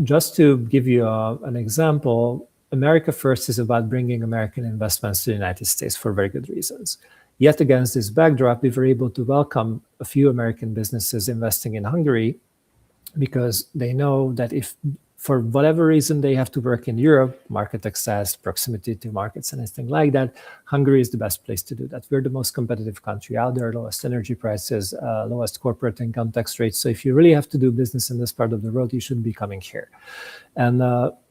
Just to give you an example, America First is about bringing American investments to the United States for very good reasons. Yet against this backdrop, we were able to welcome a few American businesses investing in Hungary because they know that if, for whatever reason, they have to work in Europe, market access, proximity to markets, anything like that, Hungary is the best place to do that. We're the most competitive country out there, lowest energy prices, lowest corporate income tax rates. So if you really have to do business in this part of the world, you should be coming here. And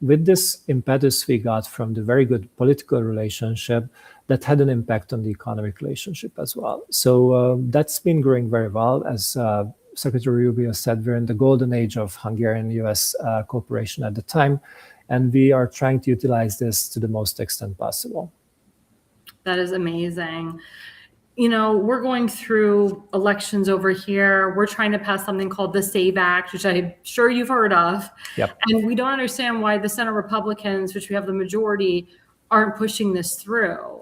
with this impetus we got from the very good political relationship, that had an impact on the economic relationship as well. So that's been growing very well. As Secretary Rubio said, we're in the golden age of Hungarian-US cooperation at the time, and we are trying to utilize this to the most extent possible. That is amazing. We're going through elections over here. We're trying to pass something called the SAVE Act, which I'm sure you've heard of. Yep. And we don't understand why the Senate Republicans, which we have the majority, aren't pushing this through.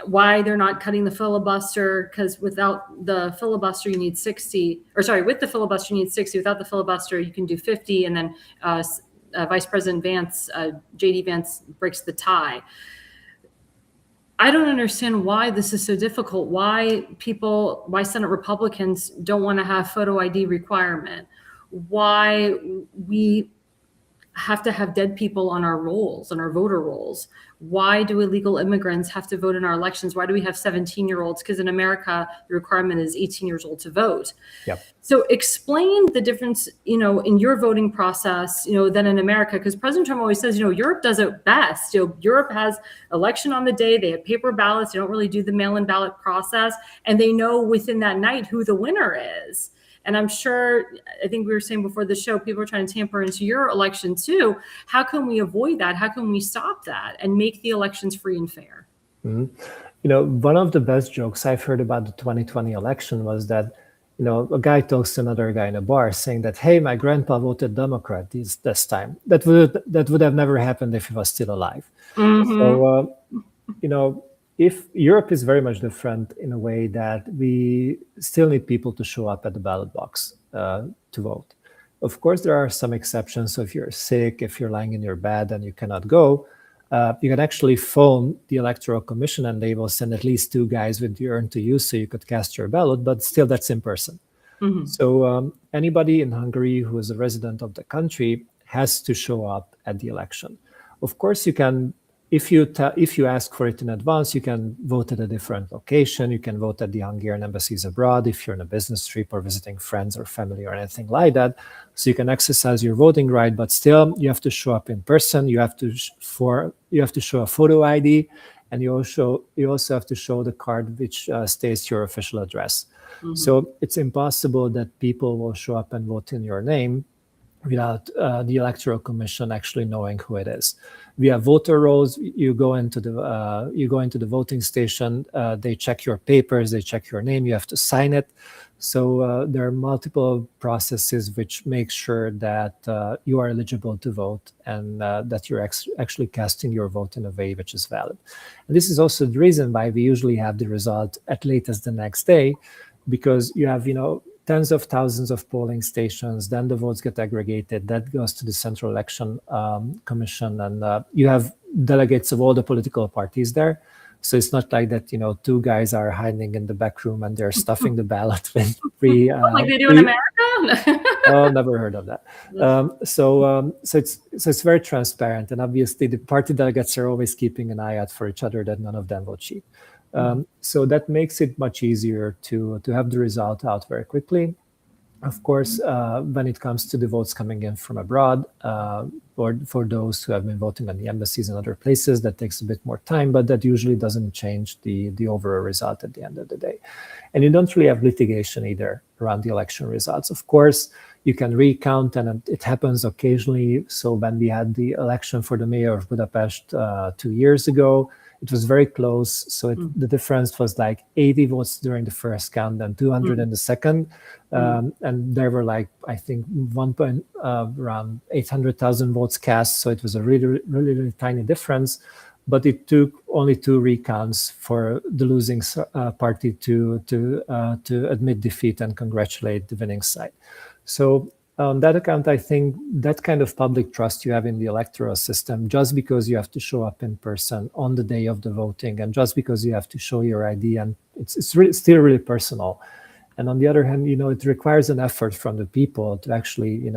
Why they're not cutting the filibuster, because without the filibuster, you need 60, or sorry, with the filibuster, you need 60. Without the filibuster, you can do 50. And then Vice President Vance, J.D. Vance breaks the tie. I don't understand why this is so difficult. Why Senate Republicans don't want to have photo ID requirement. Why we have to have dead people on our rolls, on our voter rolls. Why do illegal immigrants have to vote in our elections? Why do we have 17-year-olds? Because in America, the requirement is 18 years old to vote. Yep. So explain the difference, in your voting process, than in America, because President Trump always says, Europe does it best. Europe has election on the day, they have paper ballots, they don't really do the mail-in ballot process, and they know within that night who the winner is. And I'm sure, I think we were saying before the show, people are trying to tamper into your election too. How can we avoid that? How can we stop that and make the elections free and fair? Mm-hmm. One of the best jokes I've heard about the 2020 election was that, a guy talks to another guy in a bar saying that, hey, my grandpa voted Democrat this time. That would have never happened if he was still alive. Mm-hmm. So, if Europe is very much different in a way that we still need people to show up at the ballot box to vote. Of course, there are some exceptions. So if you're sick, if you're lying in your bed and you cannot go, you can actually phone the Electoral Commission and they will send at least 2 guys with the urn to you so you could cast your ballot, but still that's in person. Mm-hmm. So anybody in Hungary who is a resident of the country has to show up at the election. Of course, you can. If you ask for it in advance, you can vote at a different location. You can vote at the Hungarian embassies abroad if you're on a business trip or visiting friends or family or anything like that. So you can exercise your voting right, but still you have to show up in person. You have to show a photo ID, and you also have to show the card which states your official address. Mm-hmm. So it's impossible that people will show up and vote in your name without the Electoral Commission actually knowing who it is. We have voter rolls. You go into the voting station. They check your papers. They check your name. You have to sign it. So there are multiple processes which make sure that you are eligible to vote and that you're actually casting your vote in a way which is valid. And this is also the reason why we usually have the result at latest the next day, because you have tens of thousands of polling stations. Then the votes get aggregated. That goes to the Central Election Commission, and you have delegates of all the political parties there. So it's not like that, two guys are hiding in the back room and they're stuffing the ballot with free. Like they do in America? Oh, never heard of that. So it's very transparent, and obviously the party delegates are always keeping an eye out for each other that none of them will cheat. So that makes it much easier to have the result out very quickly. Of course, when it comes to the votes coming in from abroad, or for those who have been voting on the embassies and other places, that takes a bit more time, but that usually doesn't change the overall result at the end of the day. And you don't really have litigation either around the election results. Of course, you can recount, and it happens occasionally. So when we had the election for the mayor of Budapest 2 years ago, it was very close. So the difference was like 80 votes during the first count and 200 in the second. And there were I think around 800,000 votes cast. So it was a really, really, really tiny difference. But it took only 2 recounts for the losing party to admit defeat and congratulate the winning side. So on that account, I think that kind of public trust you have in the electoral system, just because you have to show up in person on the day of the voting, and just because you have to show your ID, and it's really, still really personal. And on the other hand, it requires an effort from the people to actually,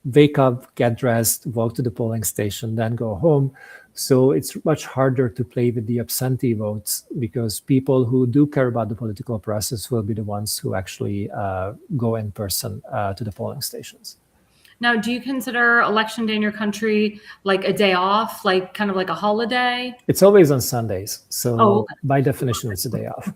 wake up, get dressed, walk to the polling station, then go home. So it's much harder to play with the absentee votes, because people who do care about the political process will be the ones who actually go in person to the polling stations. Now, do you consider election day in your country like a day off, like kind of like a holiday? It's always on Sundays. So okay. By definition, it's a day off.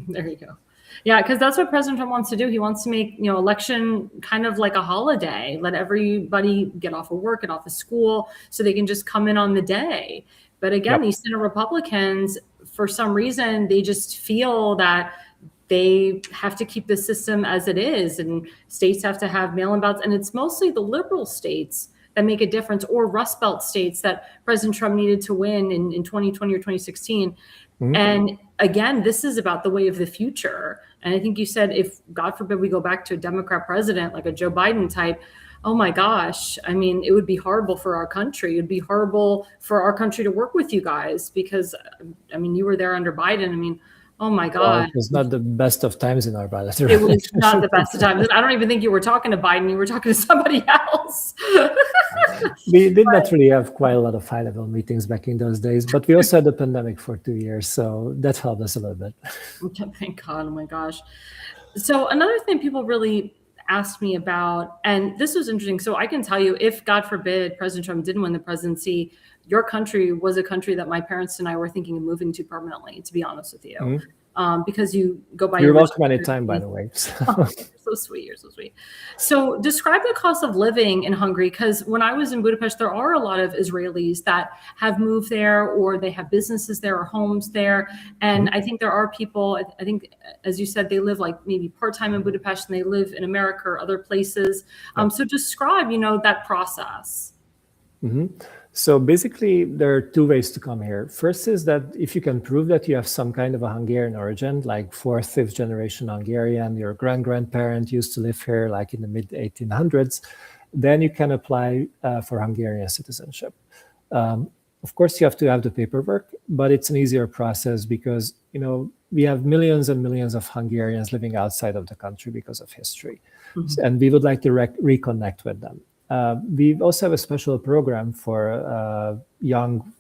There you go. Yeah, because that's what President Trump wants to do. He wants to make, election kind of like a holiday, let everybody get off of work, get off of school, so they can just come in on the day. But again, these Senate Republicans, for some reason, they just feel that they have to keep the system as it is, and states have to have mail-in ballots. And it's mostly the liberal states that make a difference, or Rust Belt states that President Trump needed to win in 2020 or 2016. And again, this is about the way of the future. And I think you said, if God forbid we go back to a Democrat president, like a Joe Biden type, oh my gosh, I mean, it would be horrible for our country. It would be horrible for our country to work with you guys, because, I mean, you were there under Biden. I mean, oh my God. Well, it was not the best of times in our bilateral It was not the best of times. I don't even think you were talking to Biden. You were talking to somebody else. We did not really have quite a lot of high-level meetings back in those days, but we also had the pandemic for 2 years, so that helped us a little bit. Thank God. Oh my gosh. So another thing people really asked me about, and this was interesting. So I can tell you, if God forbid President Trump didn't win the presidency, your country was a country that my parents and I were thinking of moving to permanently, to be honest with you. Because you go by. You're welcome anytime, by the way. Oh, you're so sweet. You're so sweet. So describe the cost of living in Hungary, because when I was in Budapest, there are a lot of Israelis that have moved there, or they have businesses there or homes there. And I think there are people, I think, as you said, they live like maybe part-time in Budapest and they live in America or other places. So describe, that process. So basically, there are 2 ways to come here. First is that if you can prove that you have some kind of a Hungarian origin, like 4th, 5th generation Hungarian, your grandparent used to live here like in the mid 1800s, then you can apply for Hungarian citizenship. Of course, you have to have the paperwork, but it's an easier process because, we have millions and millions of Hungarians living outside of the country because of history. And we would like to reconnect with them. We also have a special program for young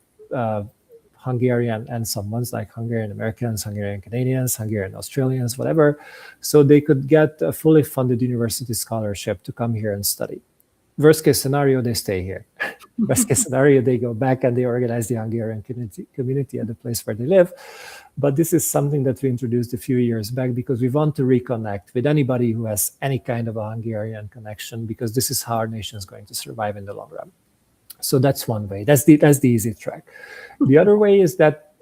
Hungarian and some ones like Hungarian Americans, Hungarian Canadians, Hungarian Australians, whatever, so they could get a fully funded university scholarship to come here and study. Worst case scenario, they stay here. Best case scenario, they go back and they organize the Hungarian community at the place where they live. But this is something that we introduced a few years back because we want to reconnect with anybody who has any kind of a Hungarian connection, because this is how our nation is going to survive in the long run. So that's one way. That's the easy track. The other way is that,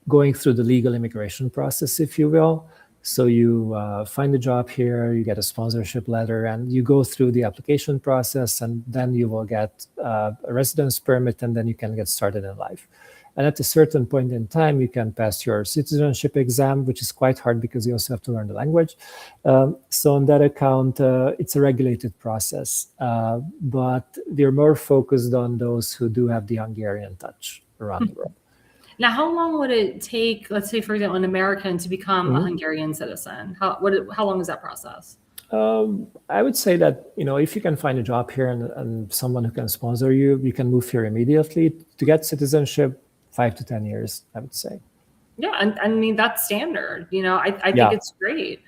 going through the legal immigration process, if you will. So you find a job here, you get a sponsorship letter, and you go through the application process, and then you will get a residence permit, and then you can get started in life. And at a certain point in time, you can pass your citizenship exam, which is quite hard because you also have to learn the language. So on that account, it's a regulated process. But they're more focused on those who do have the Hungarian touch around the world. Now, how long would it take, let's say, for example, an American to become a Hungarian citizen? How long is that process? I would say that, if you can find a job here and someone who can sponsor you, you can move here immediately. To get citizenship, 5 to 10 years, I would say. Yeah, and I mean, that's standard. I think it's great.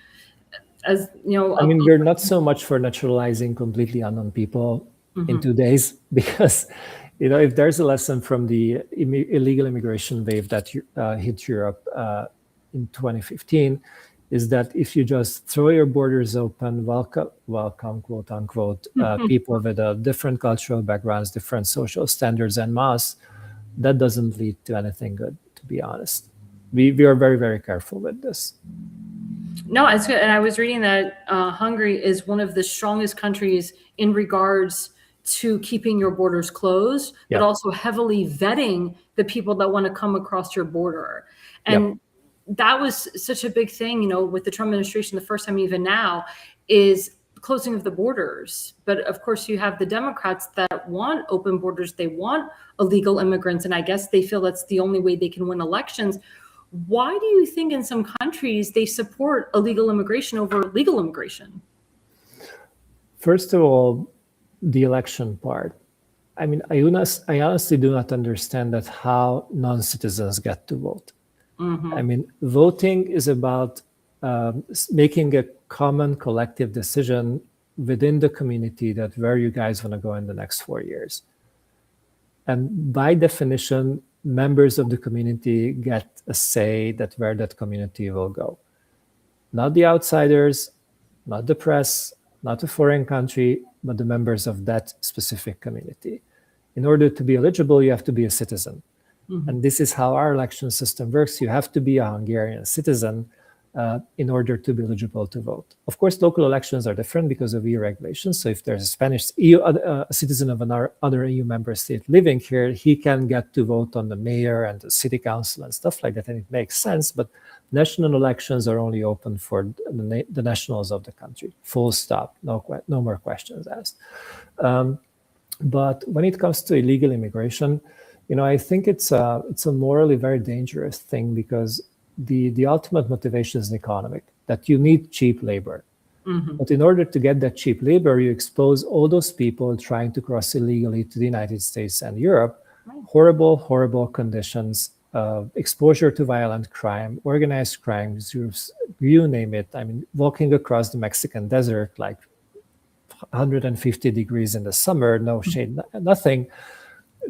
As we're not so much for naturalizing completely unknown people in 2 days, because if there's a lesson from the illegal immigration wave that hit Europe in 2015, is that if you just throw your borders open, welcome, quote unquote, people with different cultural backgrounds, different social standards en masse, that doesn't lead to anything good, to be honest. We are very, very careful with this. No, it's good. And I was reading that Hungary is one of the strongest countries in regards to keeping your borders closed, but also heavily vetting the people that want to come across your border. And that was such a big thing, with the Trump administration, the first time, even now, is closing of the borders. But of course, you have the Democrats that want open borders. They want illegal immigrants. And I guess they feel that's the only way they can win elections. Why do you think in some countries they support illegal immigration over legal immigration? First of all, the election part. I honestly do not understand that how non-citizens get to vote. Voting is about making a common collective decision within the community that where you guys want to go in the next 4 years. And by definition, members of the community get a say that where that community will go. Not the outsiders, not the press, not a foreign country, but the members of that specific community. In order to be eligible, you have to be a citizen. And this is how our election system works. You have to be a Hungarian citizen in order to be eligible to vote. Of course, local elections are different because of EU regulations. So if there's a Spanish citizen of another EU member state living here, he can get to vote on the mayor and the city council and stuff like that, and it makes sense. But national elections are only open for the nationals of the country. Full stop. No more questions asked. But when it comes to illegal immigration, I think it's a morally very dangerous thing, because the ultimate motivation is economic, that you need cheap labor. But in order to get that cheap labor, you expose all those people trying to cross illegally to the United States and Europe. Horrible, horrible conditions, exposure to violent crime, organized crime, you name it. Walking across the Mexican desert, like 150 degrees in the summer, no shade, nothing,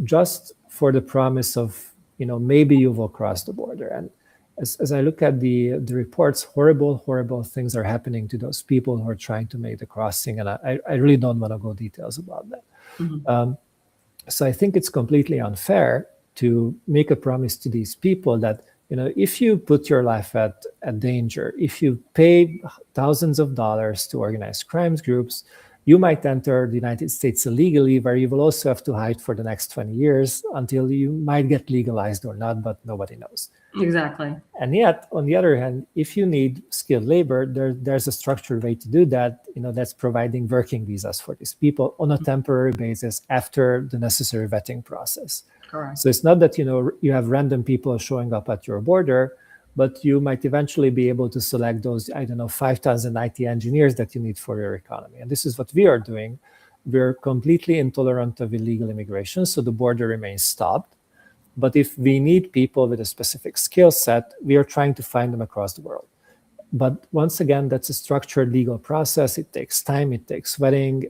just for the promise of, maybe you will cross the border. And as I look at the reports, horrible, horrible things are happening to those people who are trying to make the crossing. And I really don't want to go details about that. So I think it's completely unfair to make a promise to these people that, if you put your life at danger, if you pay thousands of dollars to organized crimes groups, you might enter the United States illegally, where you will also have to hide for the next 20 years until you might get legalized or not, but nobody knows. Exactly. And yet, on the other hand, if you need skilled labor, there's a structured way to do that. That's providing working visas for these people on a temporary basis after the necessary vetting process. Correct. So it's not that, you have random people showing up at your border, but you might eventually be able to select those, 5,000 IT engineers that you need for your economy. And this is what we are doing. We're completely intolerant of illegal immigration, so the border remains stopped. But if we need people with a specific skill set, we are trying to find them across the world. But once again, that's a structured legal process. It takes time, it takes vetting,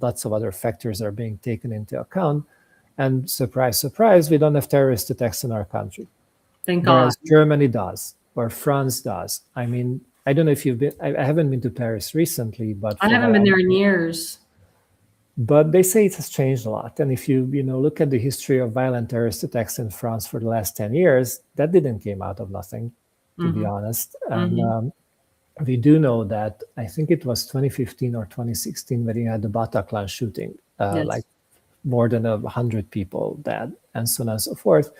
lots of other factors are being taken into account. And surprise, surprise, we don't have terrorist attacks in our country. Thank God. Whereas Germany does, or France does. I don't know if you've been, I haven't been to Paris recently, but I haven't been there in years. But they say it has changed a lot. And if you look at the history of violent terrorist attacks in France for the last 10 years, that didn't came out of nothing, to be honest. And we do know that, I think it was 2015 or 2016 when you had the Bataclan shooting, like more than 100 people dead, and so on and so forth.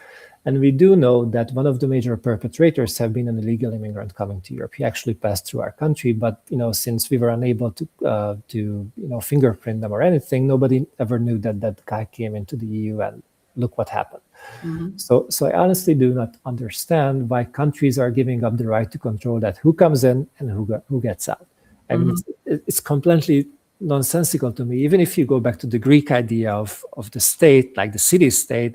And we do know that one of the major perpetrators have been an illegal immigrant coming to Europe. He actually passed through our country, but since we were unable to fingerprint them or anything, nobody ever knew that that guy came into the EU, and look what happened. Mm-hmm. So I honestly do not understand why countries are giving up the right to control that who comes in and who gets out. I mean, it's completely nonsensical to me. Even if you go back to the Greek idea of the state, like the city-state,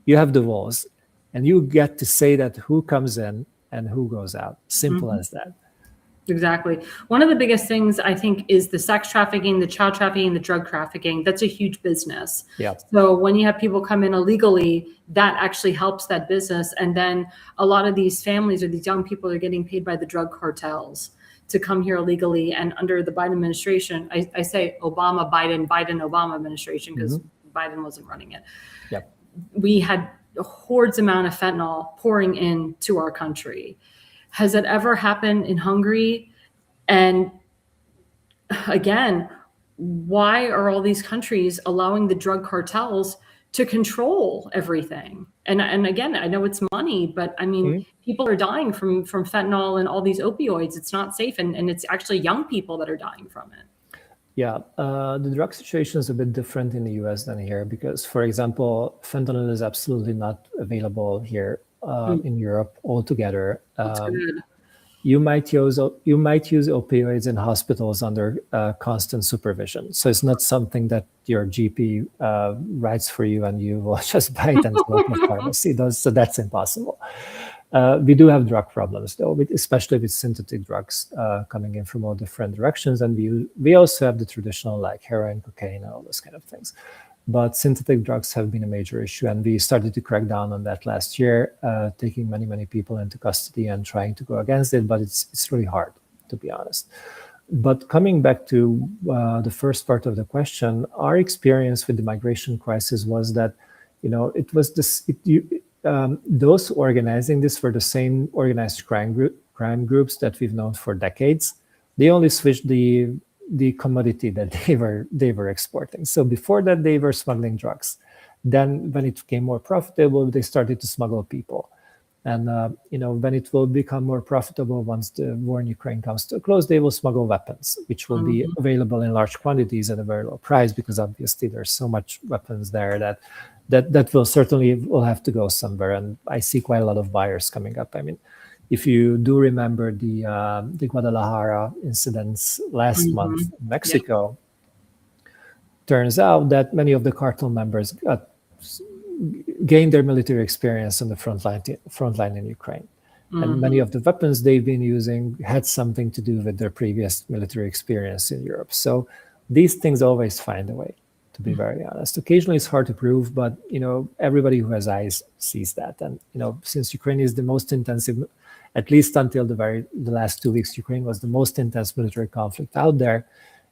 you have the walls, and you get to say that who comes in and who goes out. Simple as that. Exactly. One of the biggest things I think is the sex trafficking, the child trafficking, the drug trafficking. That's a huge business. Yeah. So when you have people come in illegally, that actually helps that business. And then a lot of these families or these young people are getting paid by the drug cartels to come here illegally. And under the Biden administration, I say Obama, Biden, Obama administration, because Biden wasn't running it. Yep. We had a hordes amount of fentanyl pouring into our country. Has it ever happened in Hungary? And again, why are all these countries allowing the drug cartels to control everything? And again, I know it's money, but I mean, people are dying from fentanyl and all these opioids. It's not safe. And it's actually young people that are dying from it. Yeah, the drug situation is a bit different in the US than here because, for example, fentanyl is absolutely not available here in Europe altogether. That's good. You might use opioids in hospitals under constant supervision. So it's not something that your GP writes for you and you will just buy it and go to the pharmacy. So that's impossible. We do have drug problems, though, especially with synthetic drugs coming in from all different directions. And we also have the traditional, like heroin, cocaine, and all those kind of things. But synthetic drugs have been a major issue. And we started to crack down on that last year, taking many, many people into custody and trying to go against it. But it's really hard, to be honest. But coming back to the first part of the question, our experience with the migration crisis was that, it was this... those organizing this were the same organized crime groups that we've known for decades. They only switched the commodity that they were exporting. So before that, they were smuggling drugs. Then when it became more profitable, they started to smuggle people. And when it will become more profitable, once the war in Ukraine comes to a close, they will smuggle weapons, which will be available in large quantities at a very low price, because obviously there's so much weapons there that will certainly have to go somewhere. And I see quite a lot of buyers coming up. I mean, if you do remember the Guadalajara incidents last month in Mexico, turns out that many of the cartel members gained their military experience on the front line in Ukraine. And many of the weapons they've been using had something to do with their previous military experience in Europe. So these things always find a way, to be very honest. Occasionally it's hard to prove, but everybody who has eyes sees that. And since Ukraine is the most intensive, at least until the last 2 weeks, Ukraine was the most intense military conflict out there.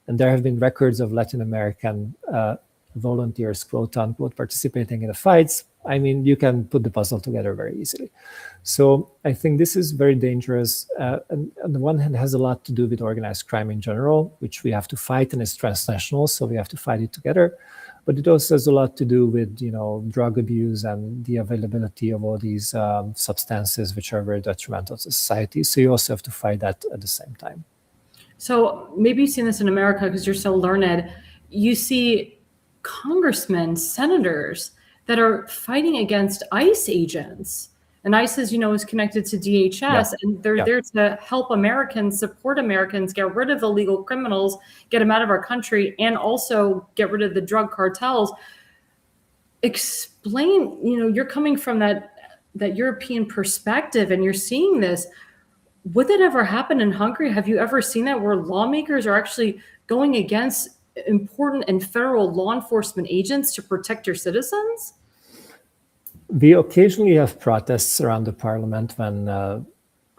And there have been records of Latin American volunteers, quote unquote, participating in the fights. I mean, you can put the puzzle together very easily. So I think this is very dangerous. And on the one hand, has a lot to do with organized crime in general, which we have to fight, and it's transnational, so we have to fight it together. But it also has a lot to do with, drug abuse and the availability of all these substances, which are very detrimental to society. So you also have to fight that at the same time. So maybe you've seen this in America because you're so learned. You see congressmen, senators that are fighting against ICE agents. And ICE, is connected to DHS, and they're there to help Americans, support Americans, get rid of illegal criminals, get them out of our country, and also get rid of the drug cartels. Explain, you're coming from that European perspective, and you're seeing this. Would that ever happen in Hungary? Have you ever seen that, where lawmakers are actually going against important and federal law enforcement agents to protect their citizens? We occasionally have protests around the parliament when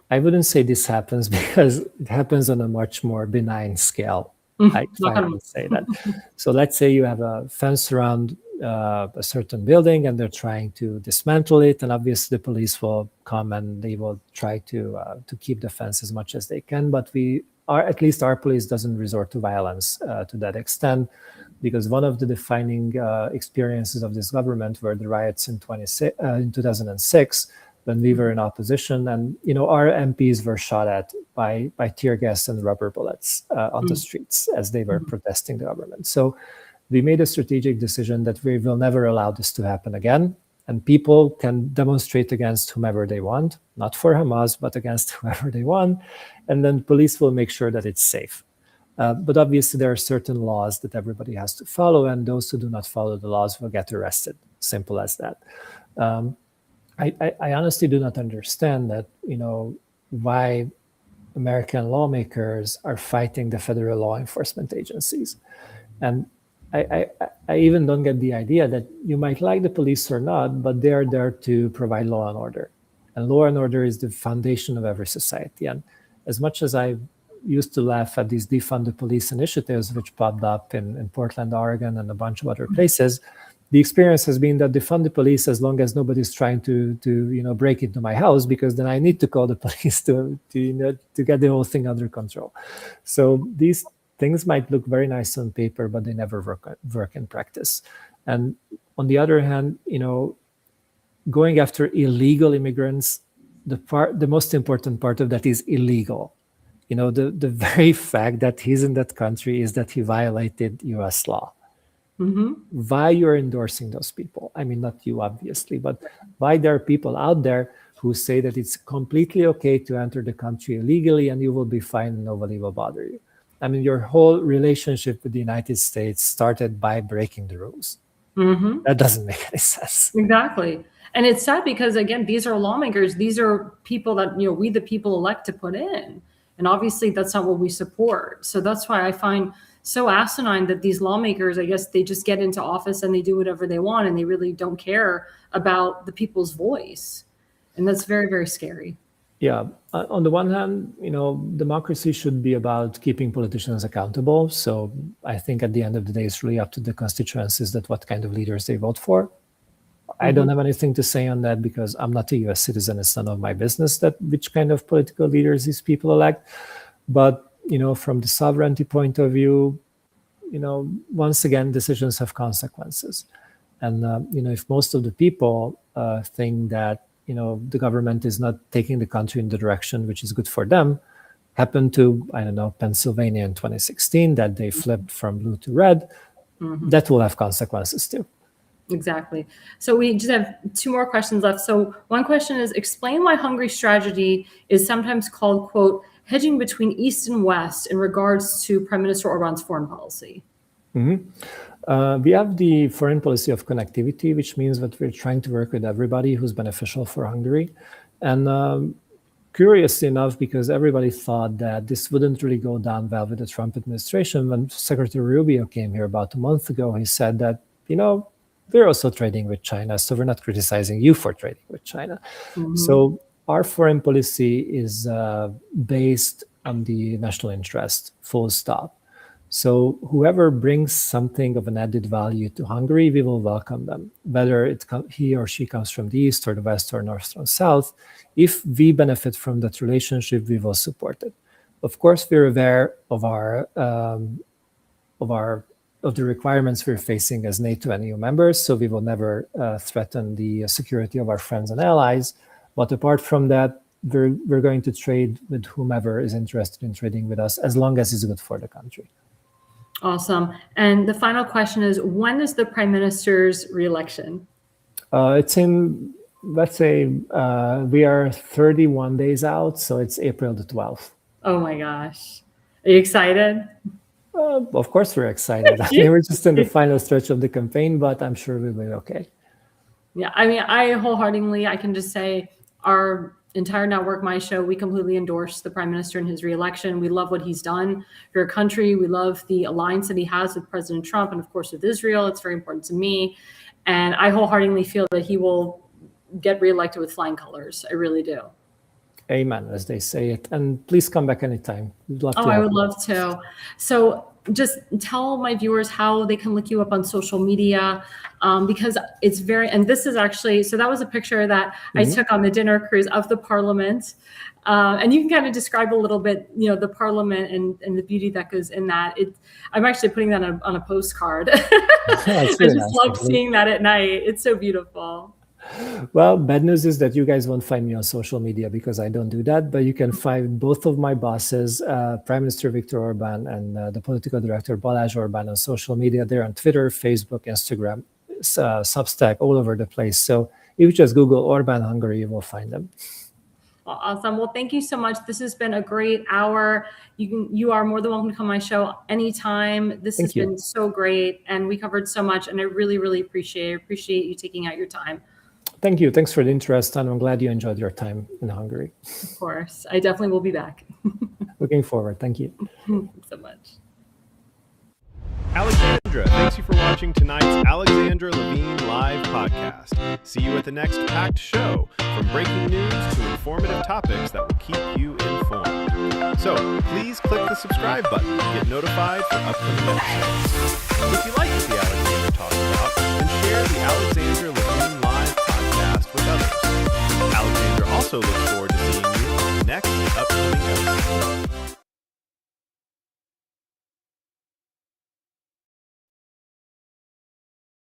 I wouldn't say this happens, because it happens on a much more benign scale. I would say that. So let's say you have a fence around a certain building and they're trying to dismantle it, and obviously the police will come and they will try to keep the fence as much as they can. But we at least our police doesn't resort to violence to that extent, because one of the defining experiences of this government were the riots in 2006, when we were in opposition, and our MPs were shot at by tear gas and rubber bullets on the streets as they were protesting the government. So we made a strategic decision that we will never allow this to happen again. And people can demonstrate against whomever they want, not for Hamas, but against whoever they want. And then police will make sure that it's safe. But obviously, there are certain laws that everybody has to follow, and those who do not follow the laws will get arrested. Simple as that. I honestly do not understand that, why American lawmakers are fighting the federal law enforcement agencies. And I even don't get the idea that you might like the police or not, but they are there to provide law and order. And law and order is the foundation of every society. And as much as I used to laugh at these defund the police initiatives, which popped up in Portland, Oregon, and a bunch of other places, the experience has been that defund the police as long as nobody's trying to break into my house, because then I need to call the police to get the whole thing under control. So these things might look very nice on paper, but they never work in practice. And on the other hand, going after illegal immigrants, the most important part of that is illegal. The very fact that he's in that country is that he violated US law. Why you're endorsing those people? I mean, not you, obviously, but why there are people out there who say that it's completely okay to enter the country illegally and you will be fine and nobody will bother you. I mean, your whole relationship with the United States started by breaking the rules. That doesn't make any sense. Exactly. And it's sad because, again, these are lawmakers. These are people that, we the people elect to put in. And obviously that's not what we support. So that's why I find so asinine that these lawmakers, I guess, they just get into office and they do whatever they want and they really don't care about the people's voice. And that's very, very scary. Yeah. On the one hand, democracy should be about keeping politicians accountable. So I think at the end of the day, it's really up to the constituencies that what kind of leaders they vote for. I don't have anything to say on that because I'm not a US citizen. It's none of my business which kind of political leaders these people elect. But, from the sovereignty point of view, once again, decisions have consequences. And, if most of the people think that, the government is not taking the country in the direction which is good for them, happened to, Pennsylvania in 2016, that they flipped from blue to red, that will have consequences too. Exactly. So we just have two more questions left. So one question is, explain why Hungary's strategy is sometimes called, quote, hedging between East and West in regards to Prime Minister Orbán's foreign policy. We have the foreign policy of connectivity, which means that we're trying to work with everybody who's beneficial for Hungary. And curiously enough, because everybody thought that this wouldn't really go down well with the Trump administration, when Secretary Rubio came here about a month ago, he said that, we're also trading with China, so we're not criticizing you for trading with China. So our foreign policy is based on the national interest, full stop. So whoever brings something of an added value to Hungary, we will welcome them, whether he or she comes from the East or the West or North or South. If we benefit from that relationship, we will support it. Of course, we're aware of the requirements we're facing as NATO and EU members, so we will never threaten the security of our friends and allies. But apart from that, we're going to trade with whomever is interested in trading with us, as long as it's good for the country. Awesome. And the final question is, when is the Prime Minister's re-election? It's in, let's say, we are 31 days out, so it's April the 12th. Oh my gosh. Are you excited? Of course we're excited. We're just in the final stretch of the campaign, but I'm sure we'll be okay. Yeah, I mean, I can just say our entire network, my show, we completely endorse the Prime Minister in his re-election. We love what he's done for our country. We love the alliance that he has with President Trump and, of course, with Israel. It's very important to me. And I wholeheartedly feel that he will get re-elected with flying colors. I really do. Amen, as they say it. And please come back anytime. We'd love to. I would love to. So just tell my viewers how they can look you up on social media, because it's very, and this is actually, so that was a picture that I took on the dinner cruise of the Parliament. And you can kind of describe a little bit, the parliament and the beauty that goes in that. I'm actually putting that on a postcard. I just love seeing that at night. It's so beautiful. Well, bad news is that you guys won't find me on social media because I don't do that, but you can find both of my bosses, Prime Minister Viktor Orbán and the political director Balázs Orbán, on social media. They're on Twitter, Facebook, Instagram, Substack, all over the place. So if you just Google Orbán Hungary, you will find them. Well, awesome. Well, thank you so much. This has been a great hour. You are more than welcome to come on my show anytime. This has been so great, and we covered so much, and I really, really appreciate you taking out your time. Thank you. Thanks for the interest, and I'm glad you enjoyed your time in Hungary. Of course. I definitely will be back. Looking forward. Thank you. Thanks so much. Alexandra, thanks you for watching tonight's Alexandra Levine live podcast. See you at the next packed show, from breaking news to informative topics that will keep you informed. So please click the subscribe button to get notified for upcoming episodes. If you like what the Alexandra talks about, then share the Alexandra Levine live podcast with others. Alexandra also looks forward to seeing you on the next upcoming episode.